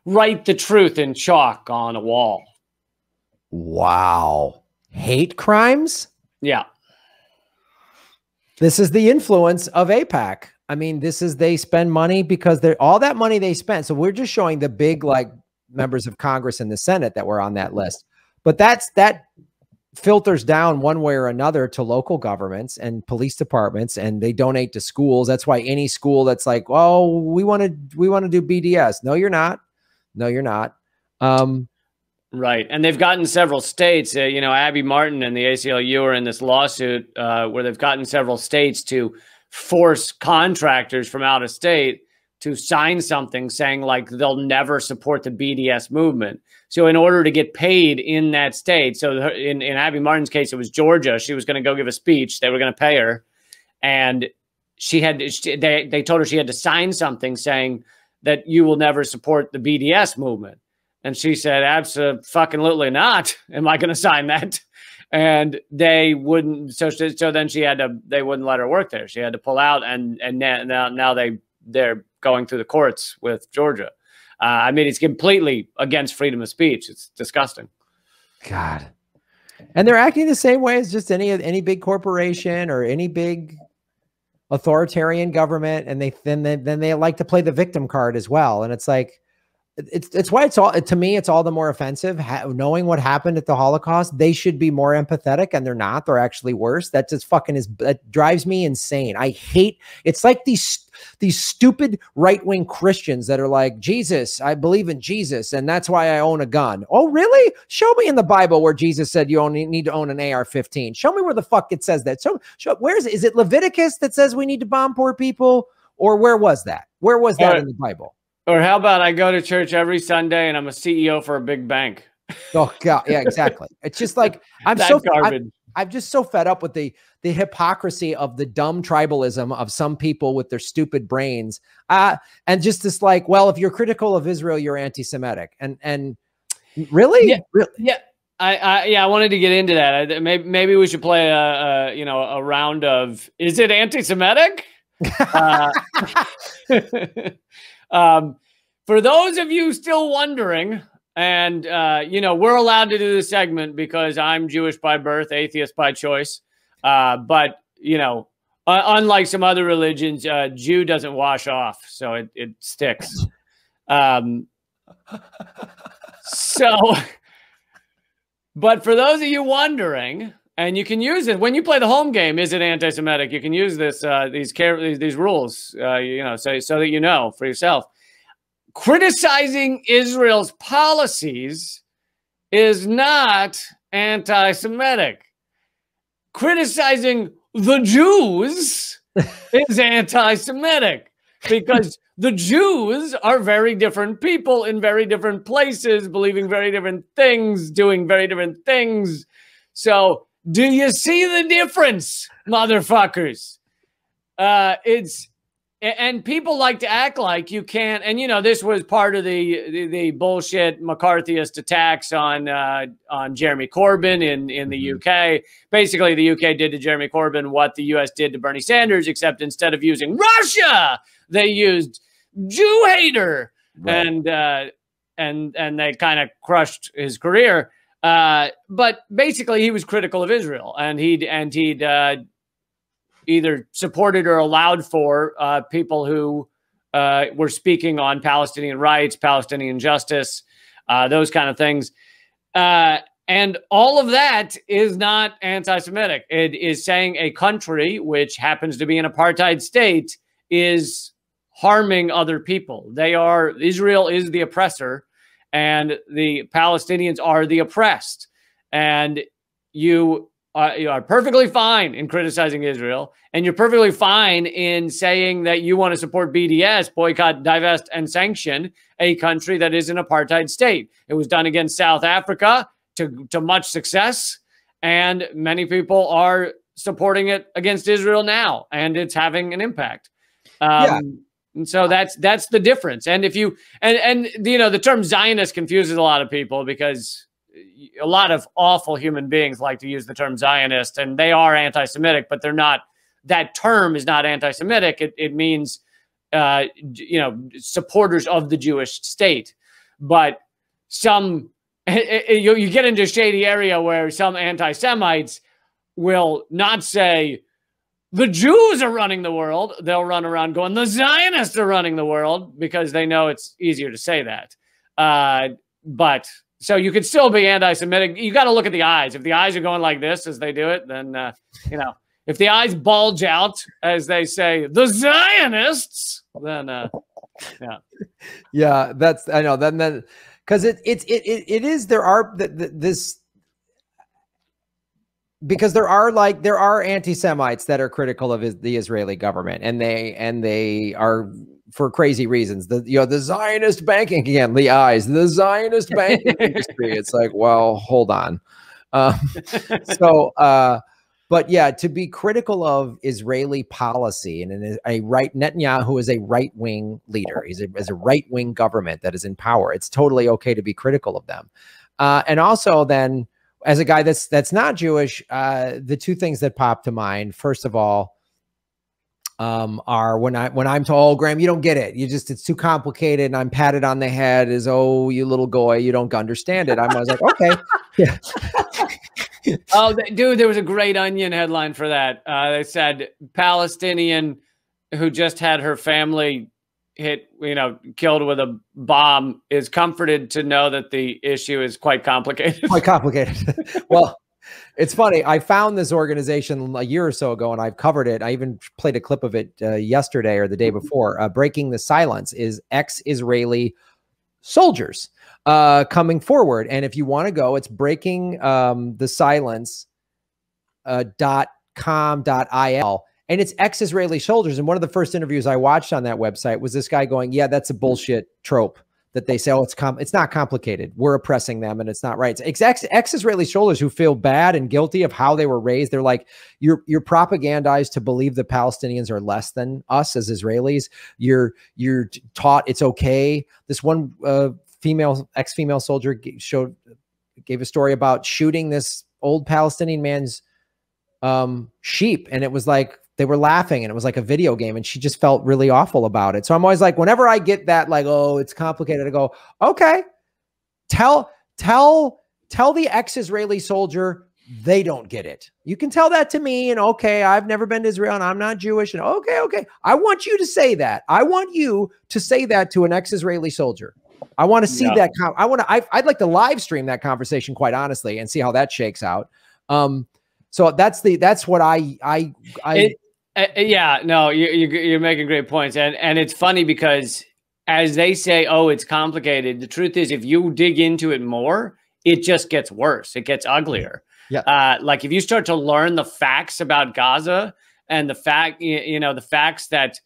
write the truth in chalk on a wall. Wow. Hate crimes? Yeah. This is the influence of AIPAC. I mean, they spend money because all that money they spent. So we're just showing the big, like, members of Congress and the Senate that were on that list. But that filters down one way or another to local governments and police departments, and they donate to schools. That's why any school that's like, oh, we want to do BDS. No, you're not. No, you're not. Right. And they've gotten several states, you know, Abby Martin and the ACLU are in this lawsuit where they've gotten several states to force contractors from out of state to sign something saying like they'll never support the BDS movement. So in order to get paid in that state, so in Abby Martin's case, it was Georgia. She was going to go give a speech. They were going to pay her. And they told her she had to sign something saying that you will never support the BDS movement. And she said, absolutely not. Am I going to sign that? And they wouldn't. So then they wouldn't let her work there. She had to pull out, and now they're going through the courts with Georgia. I mean, it's completely against freedom of speech. It's disgusting. God. And they're acting the same way as just any big corporation or any big authoritarian government. And then they like to play the victim card as well. And it's like, it's why to me, it's all the more offensive. Knowing what happened at the Holocaust, they should be more empathetic, and they're not. They're actually worse. That just that drives me insane. I hate, it's like these stupid right-wing Christians that are like, Jesus, I believe in Jesus, and that's why I own a gun. Oh, really? Show me in the Bible where Jesus said you only need to own an AR-15. Show me where the fuck it says that. So where is it? Is it Leviticus that says we need to bomb poor people? Or where was that? Where was that in the Bible? Or how about I go to church every Sunday and I'm a CEO for a big bank? Oh God, yeah, exactly. It's just like I'm just so fed up with the hypocrisy of the dumb tribalism of some people with their stupid brains, and just this like, well, if you're critical of Israel, you're anti-Semitic, and really, yeah, really? Yeah. I wanted to get into that. Maybe we should play a round of, is it anti-Semitic? For those of you still wondering, And, you know, we're allowed to do this segment because I'm Jewish by birth, atheist by choice. But, you know, unlike some other religions, Jew doesn't wash off, so it sticks. So, but for those of you wondering, and you can use it when you play the home game, is it anti-Semitic? You can use this these rules, you know, so that you know for yourself. Criticizing Israel's policies is not anti-Semitic. Criticizing the Jews is anti-Semitic, because the Jews are very different people in very different places, believing very different things, doing very different things. So, do you see the difference, motherfuckers? And people like to act like you can't. And you know, this was part of the bullshit McCarthyist attacks on Jeremy Corbyn in the UK. Basically, the UK did to Jeremy Corbyn what the US did to Bernie Sanders, except instead of using Russia, they used Jew hater, right. And they kind of crushed his career. But basically, he was critical of Israel, and he'd either supported or allowed for people who were speaking on Palestinian rights, Palestinian justice, those kind of things. And all of that is not anti-Semitic. It is saying a country which happens to be an apartheid state is harming other people. Israel is the oppressor, and the Palestinians are the oppressed. And you are perfectly fine in criticizing Israel, and you're perfectly fine in saying that you want to support BDS, boycott, divest, and sanction a country that is an apartheid state. It was done against South Africa to much success, and many people are supporting it against Israel now, and it's having an impact. And so that's the difference. And if you and you know, the term Zionist confuses a lot of people, because a lot of awful human beings like to use the term Zionist, and they are anti-Semitic, but they're not. That term is not anti-Semitic. It means you know, supporters of the Jewish state. But some you get into a shady area where some anti-Semites will not say the Jews are running the world. They'll run around going, the Zionists are running the world, because they know it's easier to say that. But so you could still be anti-Semitic. You got to look at the eyes. If the eyes are going like this as they do it, then, you know, if the eyes bulge out as they say, the Zionists, then, yeah. Yeah, that's, I know. Then, because it is, there are this, because there are anti-Semites that are critical of the Israeli government, and they are for crazy reasons. The Zionist banking, again, the eyes, the Zionist banking industry. It's like, well, hold on. But yeah, to be critical of Israeli policy, and Netanyahu is a right-wing leader. He's a right-wing government that is in power. It's totally okay to be critical of them. And also then, as a guy that's not Jewish, the two things that pop to mind, first of all, are when I'm told, Graham, you don't get it. It's too complicated. And I'm patted on the head as, oh, you little goy, you don't understand it. I'm always like, okay. Yeah. Oh, dude, there was a great Onion headline for that. They said Palestinian who just had her family killed with a bomb is comforted to know that the issue is quite complicated. Quite complicated. Well, it's funny. I found this organization a year or so ago, and I've covered it. I even played a clip of it yesterday or the day before. Breaking the Silence is ex-Israeli soldiers coming forward. And if you want to go, it's breaking the silence .com.il. And it's ex-Israeli soldiers. And one of the first interviews I watched on that website was this guy going, yeah, that's a bullshit trope that they say, oh, it's not complicated. We're oppressing them and it's not right. It's ex-Israeli soldiers who feel bad and guilty of how they were raised. They're like, you're propagandized to believe the Palestinians are less than us as Israelis. You're taught it's okay. This one ex-female soldier gave a story about shooting this old Palestinian man's sheep. And it was like, they were laughing and it was like a video game, and she just felt really awful about it. So I'm always like, whenever I get that, like, oh, it's complicated, I go, okay, tell the ex-Israeli soldier they don't get it. You can tell that to me, and okay, I've never been to Israel and I'm not Jewish, and okay. I want you to say that. I want you to say that to an ex-Israeli soldier. I want to see that. I'd like to live stream that conversation, quite honestly, and see how that shakes out. So that's what yeah, no, you're making great points. And it's funny because as they say, oh, it's complicated. The truth is, if you dig into it more, it just gets worse. It gets uglier. Yeah. Like if you start to learn the facts about Gaza and the facts that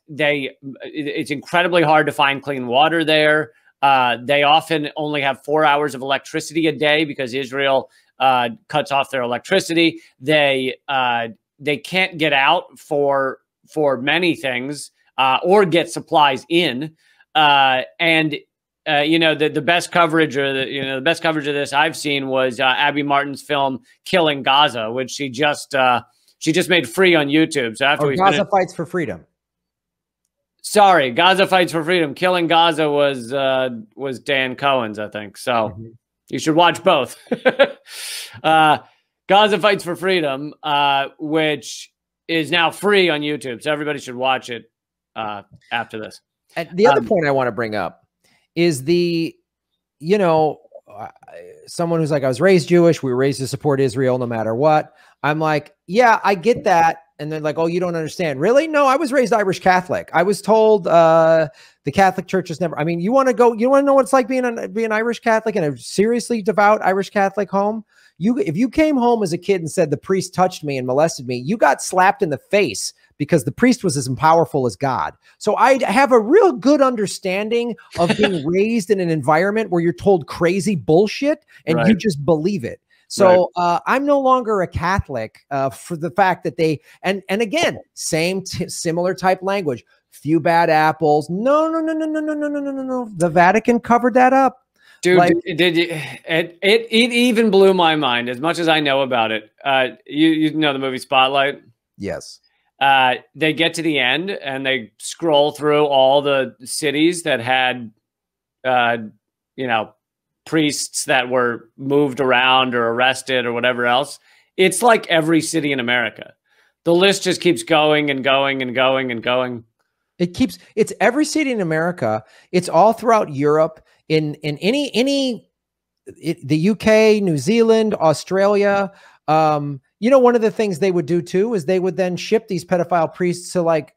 it's incredibly hard to find clean water there. They often only have 4 hours of electricity a day because Israel cuts off their electricity. They can't get out for many things or get supplies in. The best coverage the best coverage of this I've seen was Abby Martin's film Killing Gaza, which she just made free on YouTube. So after Gaza Fights for Freedom. Sorry, Gaza Fights for Freedom. Killing Gaza was Dan Cohen's, I think. So you should watch both. Gaza Fights for Freedom, which is now free on YouTube. So everybody should watch it after this. And the other point I want to bring up is someone who's like, I was raised Jewish. We were raised to support Israel no matter what. I'm like, yeah, I get that. And they're like, oh, you don't understand. Really? No, I was raised Irish Catholic. I was told the Catholic Church is never, I mean, you want to know what it's like being Irish Catholic in a seriously devout Irish Catholic home? If you came home as a kid and said the priest touched me and molested me, you got slapped in the face because the priest was as powerful as God. So I have a real good understanding of being raised in an environment where you're told crazy bullshit and you just believe it. So I'm no longer a Catholic for the fact that they, and again, similar type language, few bad apples. No. The Vatican covered that up. Dude, it even blew my mind as much as I know about it. You know the movie Spotlight? Yes. They get to the end and they scroll through all the cities that had, priests that were moved around or arrested or whatever else. It's like every city in America. The list just keeps going and going and going and going. It's every city in America. It's all throughout Europe, in the UK, New Zealand, Australia. One of the things they would do too is they would then ship these pedophile priests to like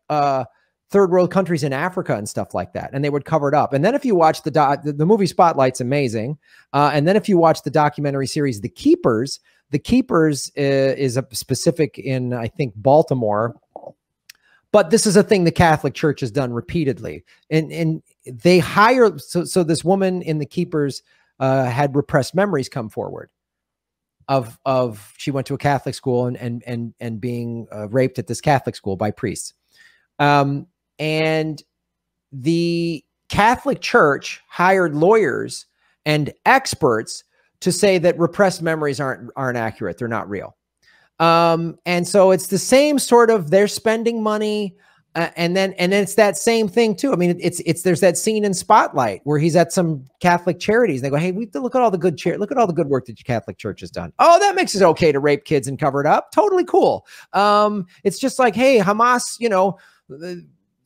third world countries in Africa and stuff like that, and they would cover it up. And then if you watch the movie Spotlight's amazing, and then if you watch the documentary series The Keepers is a specific in, I think, Baltimore. But this is a thing the Catholic Church has done repeatedly, and they hire. So this woman in The Keepers had repressed memories come forward of she went to a Catholic school and being raped at this Catholic school by priests. And the Catholic Church hired lawyers and experts to say that repressed memories aren't accurate. They're not real. And so it's the same sort of, they're spending money. And then it's that same thing too. I mean, there's that scene in Spotlight where he's at some Catholic charities. And they go, hey, look at all the good look at all the good work that your Catholic Church has done. Oh, that makes it okay to rape kids and cover it up. Totally cool. It's just like, hey, Hamas,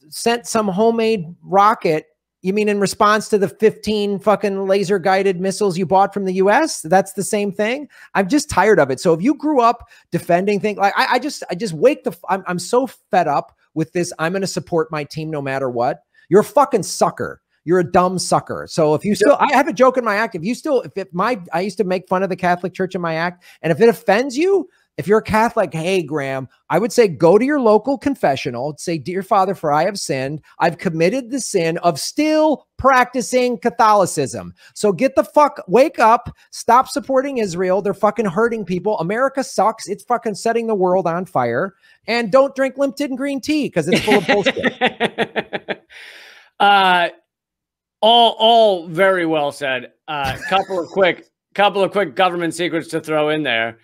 sent some homemade rocket. You mean in response to the 15 fucking laser guided missiles you bought from the US? That's the same thing. I'm just tired of it. So if you grew up defending things, like I just I'm so fed up with this. I'm going to support my team no matter what. You're a fucking sucker. You're a dumb sucker. So if you still, I have a joke in my act. I used to make fun of the Catholic Church in my act. And if it offends you, if you're a Catholic, hey, Graham, I would say go to your local confessional, say, dear Father, for I have sinned. I've committed the sin of still practicing Catholicism. So wake up, stop supporting Israel. They're fucking hurting people. America sucks. It's fucking setting the world on fire. And don't drink Lipton green tea because it's full of bullshit. All very well said. Couple of quick government secrets to throw in there.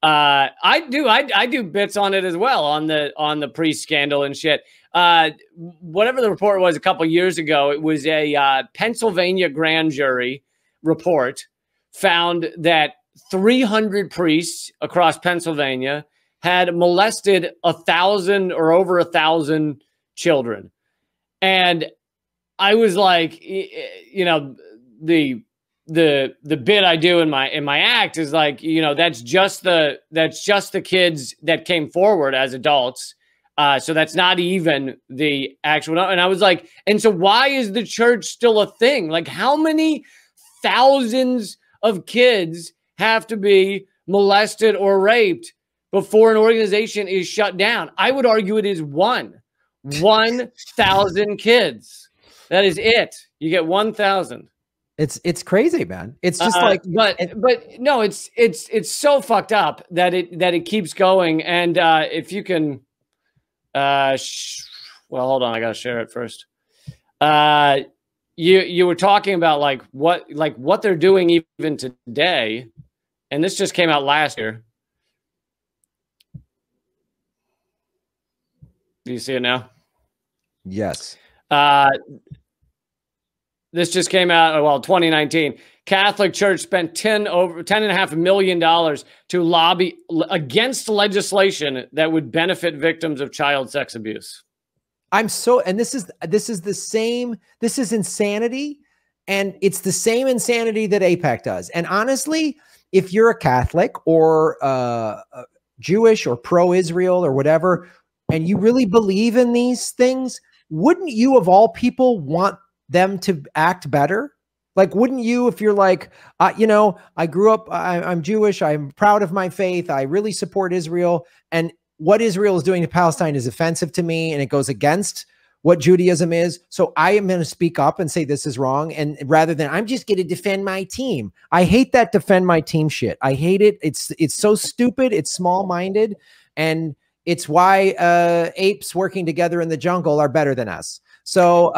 I do bits on it as well, on the priest scandal and shit. Whatever the report was a couple years ago, it was a Pennsylvania grand jury report found that 300 priests across Pennsylvania had molested 1,000 or over 1,000 children. And I was like, you know, the bit I do in my act is like, you know, that's just the kids that came forward as adults. So that's not even the actual. And I was like, and so why is the church still a thing? Like, how many thousands of kids have to be molested or raped before an organization is shut down? I would argue it is 1,000 kids. That is it. You get 1,000. It's crazy, man. It's just like, but no, it's so fucked up that it keeps going. And if you can, well, hold on, I gotta share it first. You were talking about like what they're doing even today, and this just came out last year. Do you see it now? yes. This just came out, well, 2019. Catholic Church spent $10.5 million to lobby against legislation that would benefit victims of child sex abuse. And this is the same, this is insanity. And it's the same insanity that AIPAC does. And honestly, if you're a Catholic or Jewish or pro-Israel or whatever, and you really believe in these things, wouldn't you of all people want them to act better? Like, wouldn't you, if you're like, you know, I grew up, I'm Jewish, I'm proud of my faith, I really support Israel, and what Israel is doing to Palestine is offensive to me, and it goes against what Judaism is, so I am going to speak up and say this is wrong, and rather than I'm just going to defend my team. I hate that defend my team shit. I hate it. It's so stupid. It's small-minded, and it's why apes working together in the jungle are better than us. So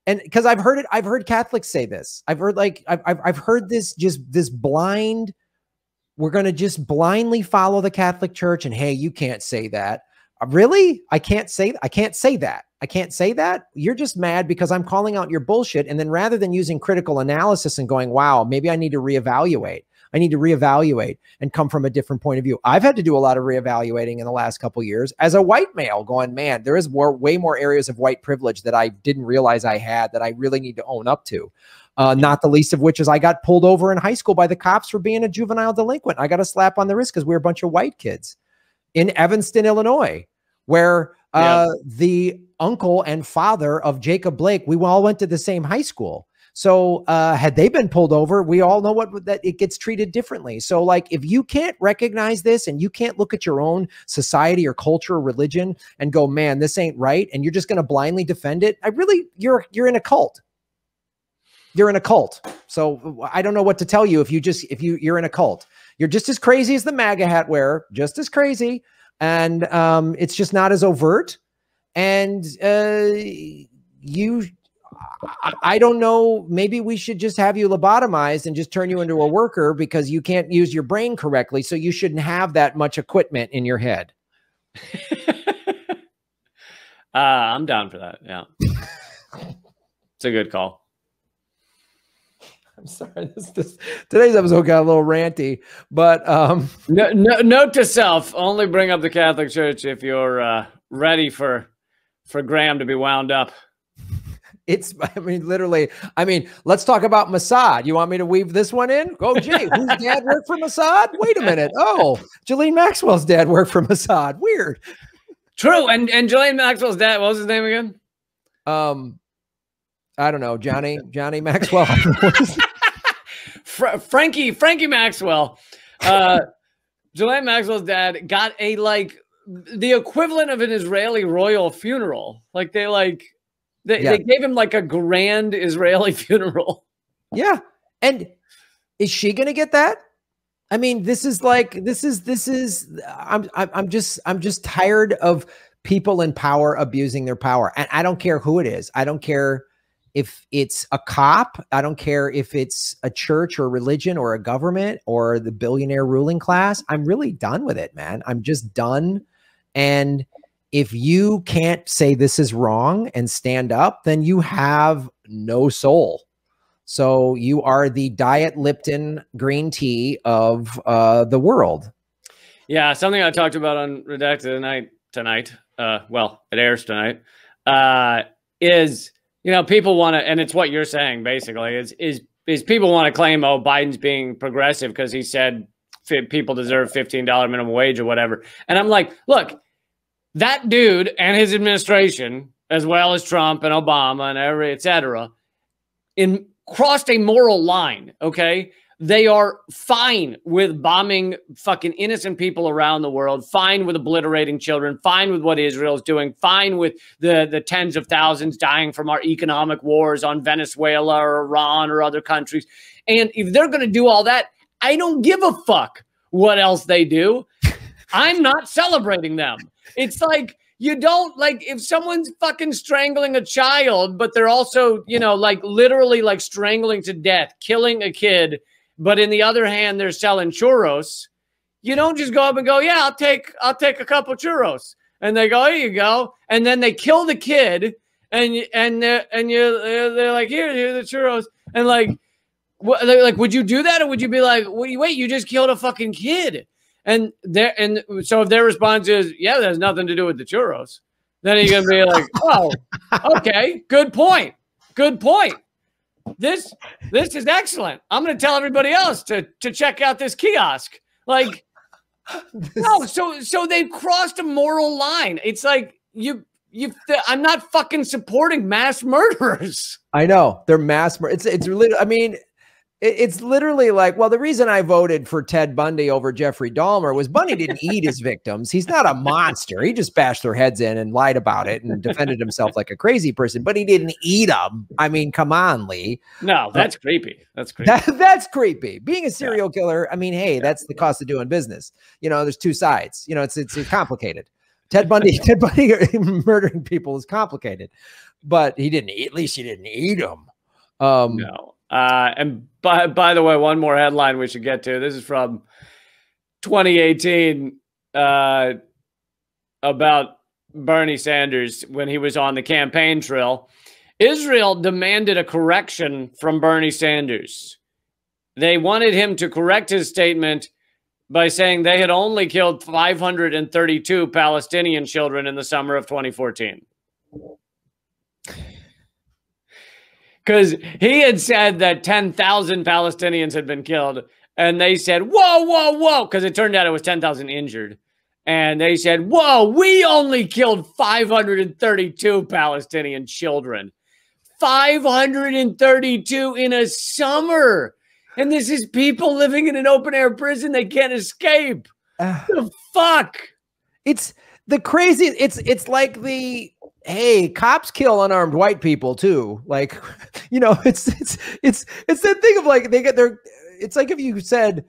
and because I've heard Catholics say this. I've heard this blind, we're going to just blindly follow the Catholic Church, and hey, you can't say that. Really? I can't say that. I can't say that. You're just mad because I'm calling out your bullshit. And then rather than using critical analysis and going, wow, maybe I need to reevaluate. I need to reevaluate and come from a different point of view. I've had to do a lot of reevaluating in the last couple of years as a white male, going, man, there is way more areas of white privilege that I didn't realize I had that I really need to own up to. Not the least of which is I got pulled over in high school by the cops for being a juvenile delinquent. I got a slap on the wrist because we were a bunch of white kids in Evanston, Illinois, where the uncle and father of Jacob Blake, we all went to the same high school. So had they been pulled over, we all know that it gets treated differently. So like, if you can't recognize this and you can't look at your own society or culture or religion and go, man, this ain't right, and you're just going to blindly defend it, you're in a cult. You're in a cult. So I don't know what to tell you. You're in a cult, you're just as crazy as the MAGA hat wearer, just as crazy. And it's just not as overt. And I don't know, maybe we should just have you lobotomized and just turn you into a worker because you can't use your brain correctly. So you shouldn't have that much equipment in your head. I'm down for that. Yeah. It's a good call. I'm sorry. Today's episode got a little ranty, but note to self: only bring up the Catholic Church if you're ready for Graham to be wound up. Literally, let's talk about Mossad. You want me to weave this one in? Go, Jay. Whose dad worked for Mossad? Wait a minute. Oh, Ghislaine Maxwell's dad worked for Mossad. Weird. True. And Ghislaine Maxwell's dad, what was his name again? I don't know. Johnny Maxwell. Frankie Maxwell. Ghislaine Maxwell's dad got the equivalent of an Israeli royal funeral. Like they gave him like a grand Israeli funeral. Yeah. And is she going to get that? I mean, I'm just tired of people in power abusing their power. And I don't care who it is. I don't care if it's a cop. I don't care if it's a church or religion or a government or the billionaire ruling class. I'm really done with it, man. I'm just done. And if you can't say this is wrong and stand up, then you have no soul. So you are the Diet Lipton green tea of the world. Yeah, something I talked about on Redacted tonight. Well, it airs tonight. Is, you know, people want to, and it's what you're saying basically, is people want to claim, oh, Biden's being progressive because he said people deserve $15 minimum wage or whatever. And I'm like, look, that dude and his administration, as well as Trump and Obama and et cetera, crossed a moral line. Okay. They are fine with bombing fucking innocent people around the world, fine with obliterating children, fine with what Israel is doing, fine with the tens of thousands dying from our economic wars on Venezuela or Iran or other countries. And if they're going to do all that, I don't give a fuck what else they do. I'm not celebrating them. It's like, you don't, like, if someone's fucking strangling a child, but they're also, you know, like literally like strangling to death, killing a kid, but in the other hand, they're selling churros. You don't just go up and go, yeah, I'll take a couple churros. And they go, here you go. And then they kill the kid, and they're like, here's the churros. And like, would you do that, or would you be like, wait, you just killed a fucking kid? And so if their response is, yeah, there's nothing to do with the churros, then you're gonna be like, oh, okay, good point. Good point. This is excellent. I'm going to tell everybody else to check out this kiosk. Like, no, so they've crossed a moral line. It's like I'm not fucking supporting mass murderers. I know they're mass murder. It's really, I mean, it's literally like, well, the reason I voted for Ted Bundy over Jeffrey Dahmer was Bundy didn't eat his victims. He's not a monster. He just bashed their heads in and lied about it and defended himself like a crazy person, but he didn't eat them. I mean, come on, Lee. No, that's creepy. That's creepy. That's creepy. Being a serial killer, I mean, hey, that's the cost of doing business. You know, there's two sides. You know, it's complicated. Ted Bundy murdering people is complicated, but he didn't eat, at least he didn't eat them. No. And by the way, one more headline we should get to. This is from 2018 about Bernie Sanders when he was on the campaign trail. Israel demanded a correction from Bernie Sanders. They wanted him to correct his statement by saying they had only killed 532 Palestinian children in the summer of 2014. Because he had said that 10,000 Palestinians had been killed. And they said, whoa, whoa, whoa. Because it turned out it was 10,000 injured. And they said, whoa, we only killed 532 Palestinian children. 532 in a summer. And this is people living in an open-air prison. They can't escape. The fuck? It's the crazy. It's like the... Hey, cops kill unarmed white people too. Like, you know, it's that thing of like, it's like if you said,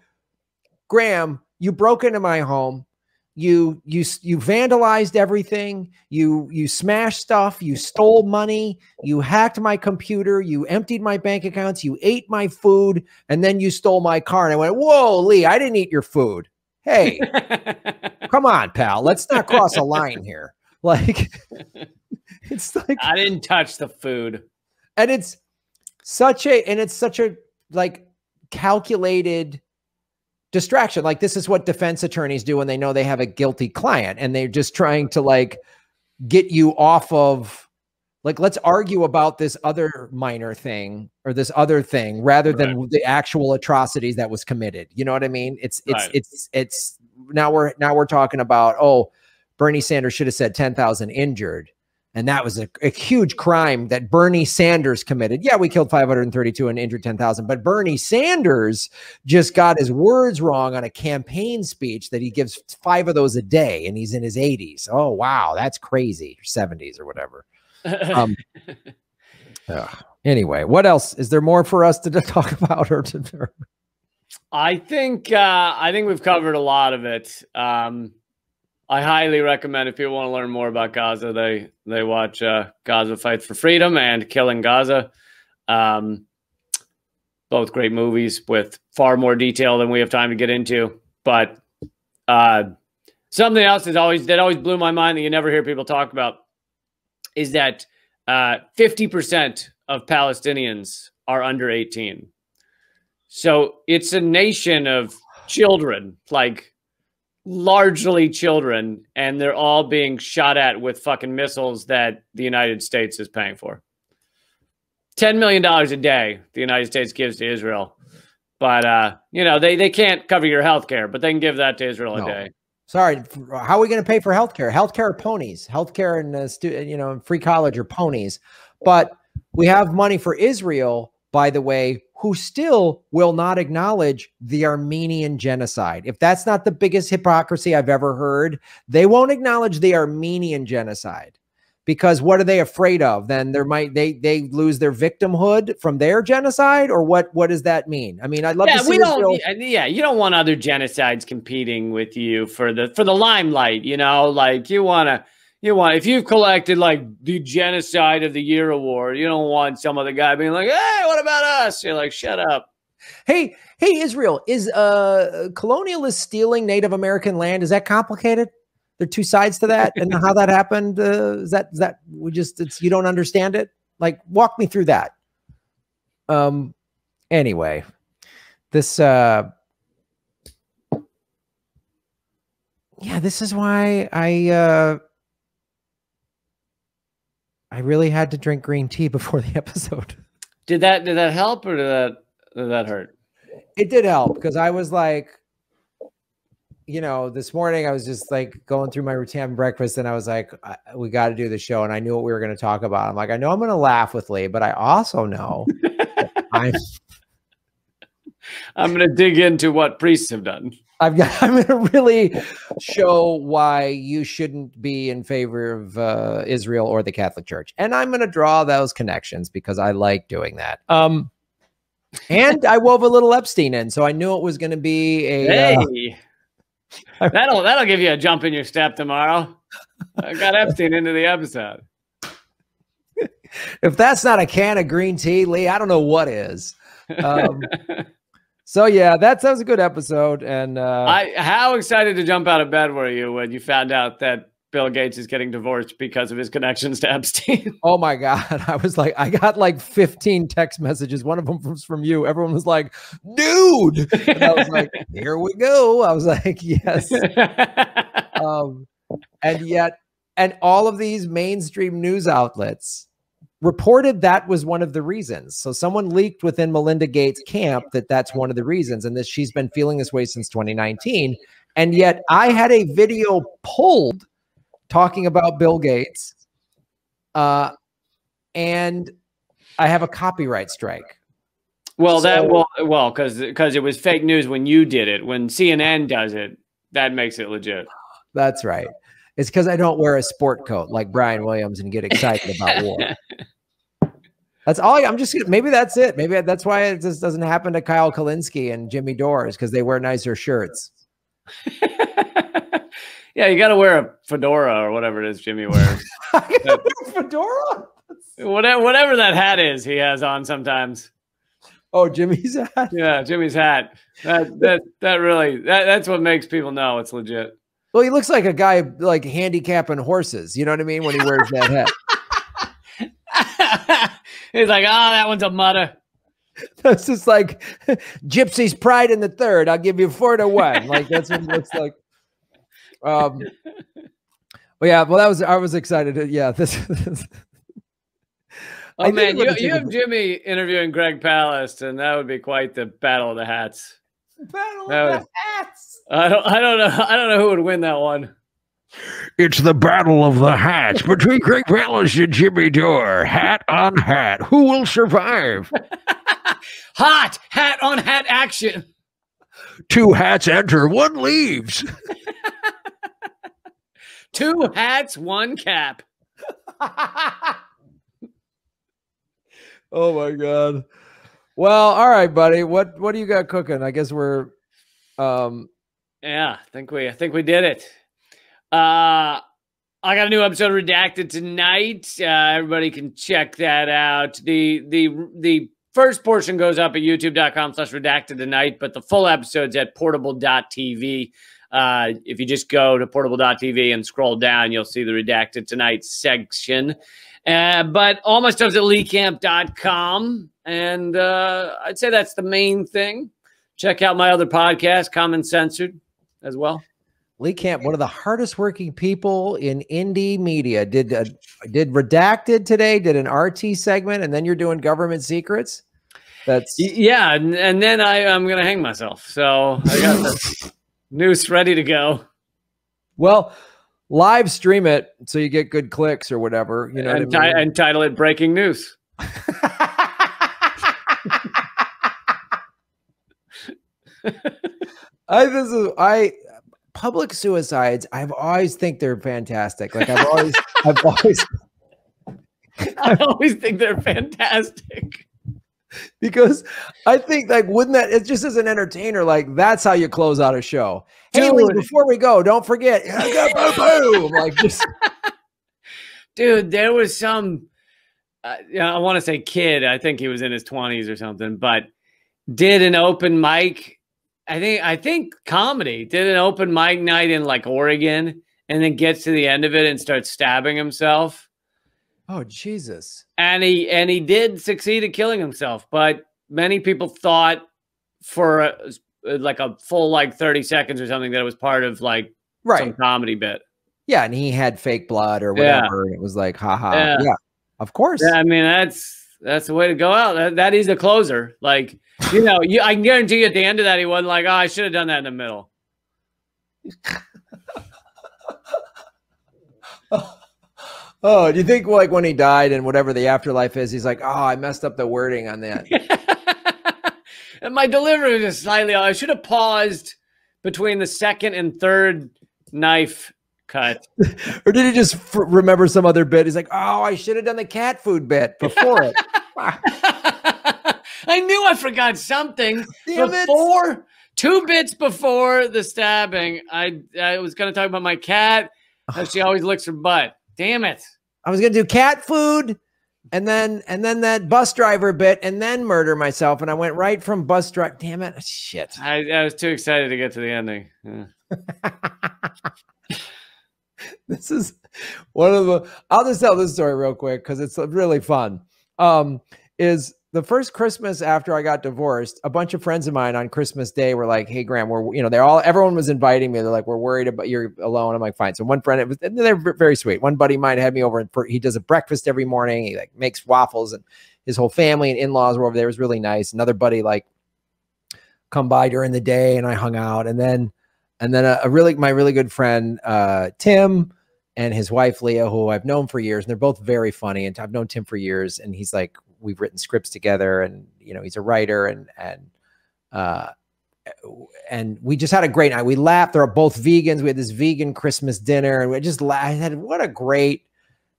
Graham, you broke into my home, you vandalized everything, you smashed stuff, you stole money, you hacked my computer, you emptied my bank accounts, you ate my food, and then you stole my car. And I went, whoa, Lee, I didn't eat your food. Hey, come on, pal. Let's not cross a line here. Like, it's like, I didn't touch the food. And it's such a like calculated distraction. Like, this is what defense attorneys do when they know they have a guilty client and they're just trying to like get you off of, like, let's argue about this other minor thing or this other thing rather than the actual atrocities that was committed. You know what I mean? It's now we're talking about, oh, Bernie Sanders should have said 10,000 injured. And that was a huge crime that Bernie Sanders committed. Yeah, we killed 532 and injured 10,000. But Bernie Sanders just got his words wrong on a campaign speech that he gives 5 of those a day. And he's in his 80s. Oh, wow. That's crazy. 70s or whatever. Anyway, what else? Is there more for us to talk about? I think we've covered a lot of it. I highly recommend, if people want to learn more about Gaza, they watch Gaza Fights for Freedom and Killing Gaza. Both great movies with far more detail than we have time to get into. But something else that always blew my mind that you never hear people talk about is that 50% of Palestinians are under 18. So it's a nation of children, like largely children, and they're all being shot at with fucking missiles that the United States is paying for. $10 million a day the United States gives to Israel. But, you know, they can't cover your health care, but they can give that to Israel a day. Sorry, how are we going to pay for healthcare? Healthcare are ponies. Healthcare and you know, free college are ponies. But we have money for Israel, by the way, who still will not acknowledge the Armenian genocide. If that's not the biggest hypocrisy I've ever heard, they won't acknowledge the Armenian genocide. Because what are they afraid of? Then they lose their victimhood from their genocide, or what does that mean? I mean, I'd love to see. You don't want other genocides competing with you for the limelight. You know, like you want if you've collected like the Genocide of the Year award, you don't want some other guy being like, hey, what about us? You're like, shut up. Hey, Israel, is colonialists stealing Native American land? Is that complicated? There are two sides to that, and how that happened. Is that you don't understand it? Like, walk me through that. Anyway, this yeah, this is why I really had to drink green tea before the episode. Did that help, or did that hurt? It did help, because I was like, you know, this morning I was just like going through my routine, having breakfast, and I was like, we got to do the show. And I knew what we were going to talk about. I'm like, I know I'm going to laugh with Lee, but I also know I'm going to dig into what priests have done. I'm going to really show why you shouldn't be in favor of Israel or the Catholic Church. And I'm going to draw those connections because I like doing that. And I wove a little Epstein in, so I knew it was going to be a... That'll give you a jump in your step tomorrow. I got Epstein into the episode. If that's not a can of green tea, Lee, I don't know what is. So yeah, that was a good episode. And how excited to jump out of bed were you when you found out that Bill Gates is getting divorced because of his connections to Epstein? Oh my God. I was like, I got like 15 text messages. One of them was from you. Everyone was like, dude. And I was like, here we go. I was like, yes. And all of these mainstream news outlets reported that was one of the reasons. So someone leaked within Melinda Gates' camp that that's one of the reasons, and that she's been feeling this way since 2019. And yet I had a video pulled talking about Bill Gates, and I have a copyright strike. Well, because it was fake news when you did it. When CNN does it, that makes it legit. That's right. It's because I don't wear a sport coat like Brian Williams and get excited about war. That's all. Maybe that's it. Maybe that's why it just doesn't happen to Kyle Kalinske and Jimmy Dores, because they wear nicer shirts. Yeah, you got to wear a fedora or whatever it is Jimmy wears. Fedora? Whatever that hat is he has on sometimes. Oh, Jimmy's hat? Yeah, Jimmy's hat. That's what makes people know it's legit. Well, he looks like a guy like handicapping horses. You know what I mean? When he wears that hat. He's like, oh, that one's a mutter. That's just like Gypsy's Pride in the Third. I'll give you 4-1. Like, that's what it looks like. Well, yeah. Well, I was excited. Yeah. Oh man, you have Jimmy interviewing Greg Palast, and that would be quite the battle of the hats. Battle of the hats. I don't know who would win that one. It's the battle of the hats between Greg Palast and Jimmy Dore. Hat on hat. Who will survive? Hot hat on hat action. 2 hats enter, 1 leaves. 2 hats, 1 cap. Oh my God. Well, all right, buddy. What do you got cooking? I guess we're yeah, I think we did it. I got a new episode of Redacted tonight. Everybody can check that out. The first portion goes up at youtube.com/redacted tonight, but the full episode's at portable.tv. If you just go to portable.tv and scroll down, you'll see the Redacted Tonight section. But all my stuff's at leecamp.com. And I'd say that's the main thing. Check out my other podcast, Common Censored, as well. Lee Camp, one of the hardest working people in indie media, did Redacted today, did an RT segment, and then you're doing Government Secrets. That's yeah, and then I'm gonna hang myself. So I got the noose ready to go. Well, live stream it so you get good clicks or whatever. You know, and, what I mean? And title it "Breaking News." Public suicides, I've always think they're fantastic. Like I always think they're fantastic. Because I think, like, wouldn't that, it's just as an entertainer, like that's how you close out a show. Hey, Lee, before we go, don't forget, boom, like just. Dude, there was some, I want to say kid, I think he was in his 20s or something, but did an open mic. I think comedy, did an open mic night in like Oregon, and then gets to the end of it and starts stabbing himself. Oh, Jesus. And he did succeed at killing himself, but many people thought for like a full like 30 seconds or something that it was part of like some comedy bit. Yeah, and he had fake blood or whatever. And it was like, haha. Yeah, of course. Yeah, I mean, that's the way to go out. That is the closer. Like, you know, I can guarantee you at the end of that, he wasn't like, oh, I should have done that in the middle. Oh, do you think like when he died and whatever the afterlife is, he's like, oh, I messed up the wording on that. And my delivery was just slightly off. I should have paused between the second and third knife cut. Or did he just remember some other bit? He's like, oh, I should have done the cat food bit before it. I knew I forgot something. Before 2 bits before the stabbing, I was going to talk about my cat, how she always licks her butt. Damn it. I was going to do cat food and then that bus driver bit and then murder myself. And I went right from bus driver. Damn it. Shit. I was too excited to get to the ending. Yeah. This is one of the, I'll just tell this story real quick because it's really fun. Is the first Christmas after I got divorced, a bunch of friends of mine on Christmas Day were like, hey, Graham, everyone was inviting me. They're like, we're worried about you're alone. I'm like, fine. So one friend, they're very sweet. One buddy of mine had me over and he does a breakfast every morning. He like makes waffles and his whole family and in-laws were over there. It was really nice. Another buddy like come by during the day and I hung out. And then my really good friend, Tim, and his wife, Leah, who I've known for years, and they're both very funny. And I've known Tim for years. And he's like, we've written scripts together and, you know, he's a writer and we just had a great night. We laughed. They're both vegans. We had this vegan Christmas dinner and we just laughed. I had what a great,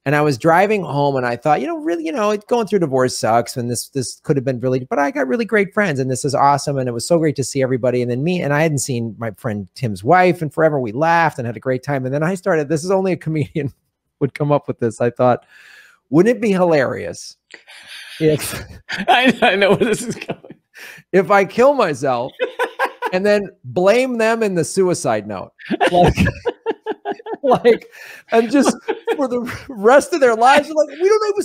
and I was driving home and I thought, really, going through divorce sucks. And this could have been really, but I got really great friends and this is awesome. And it was so great to see everybody. And then I hadn't seen my friend Tim's wife in forever. We laughed and had a great time. And then I started, this is only a comedian would come up with this. I thought, wouldn't it be hilarious if I know where this is going, if I kill myself and then blame them in the suicide note, and just for the rest of their lives, like, we don't know.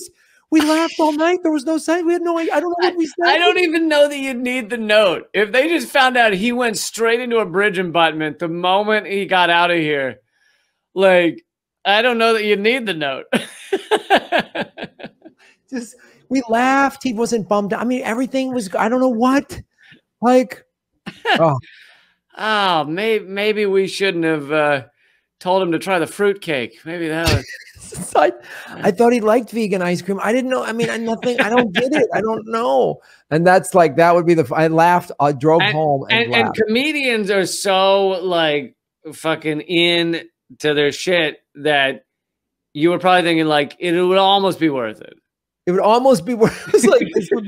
We laughed all night. There was no sign. We had no idea. I don't know what we said. I don't even know that you'd need the note. If they just found out he went straight into a bridge embankment the moment he got out of here, like, I don't know that you need the note. Just, we laughed. He wasn't bummed out. I mean, everything was, I don't know what, like, oh, maybe we shouldn't have told him to try the fruitcake. Maybe that was. I thought he liked vegan ice cream. I didn't know. I mean, I don't get it. I don't know. And that's like, that would be I laughed. I drove home and comedians are so like fucking in to their shit that you were probably thinking like, it would almost be worth it. It would almost be worth it. Like, this would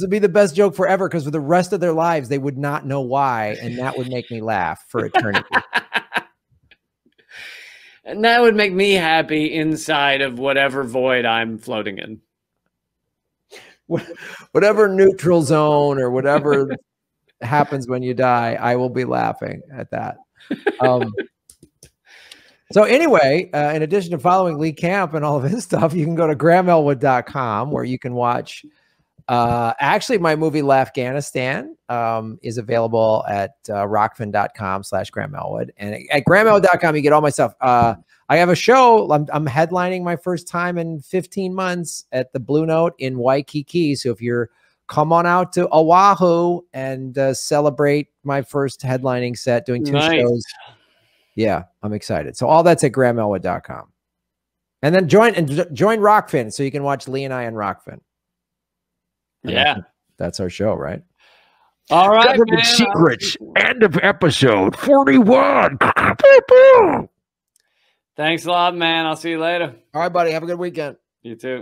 be the best joke forever because for the rest of their lives, they would not know why. And that would make me laugh for eternity. And that would make me happy inside of whatever void I'm floating in. Whatever neutral zone or whatever happens when you die, I will be laughing at that. So anyway, in addition to following Lee Camp and all of his stuff, you can go to GrahamElwood.com where you can watch. Actually, my movie L'Afghanistan is available at rockfin.com/GrahamElwood. And at GrahamElwood.com, you get all my stuff. I have a show. I'm headlining my first time in 15 months at the Blue Note in Waikiki. So if you're come on out to Oahu and celebrate my first headlining set, doing 2 shows. Yeah, I'm excited. So all that's at GrahamElwood.com. And then join Rockfin so you can watch Lee and I on Rockfin. And yeah. That's our show, right? All right, man. Secrets. End of episode 41. Thanks a lot, man. I'll see you later. All right, buddy. Have a good weekend. You too.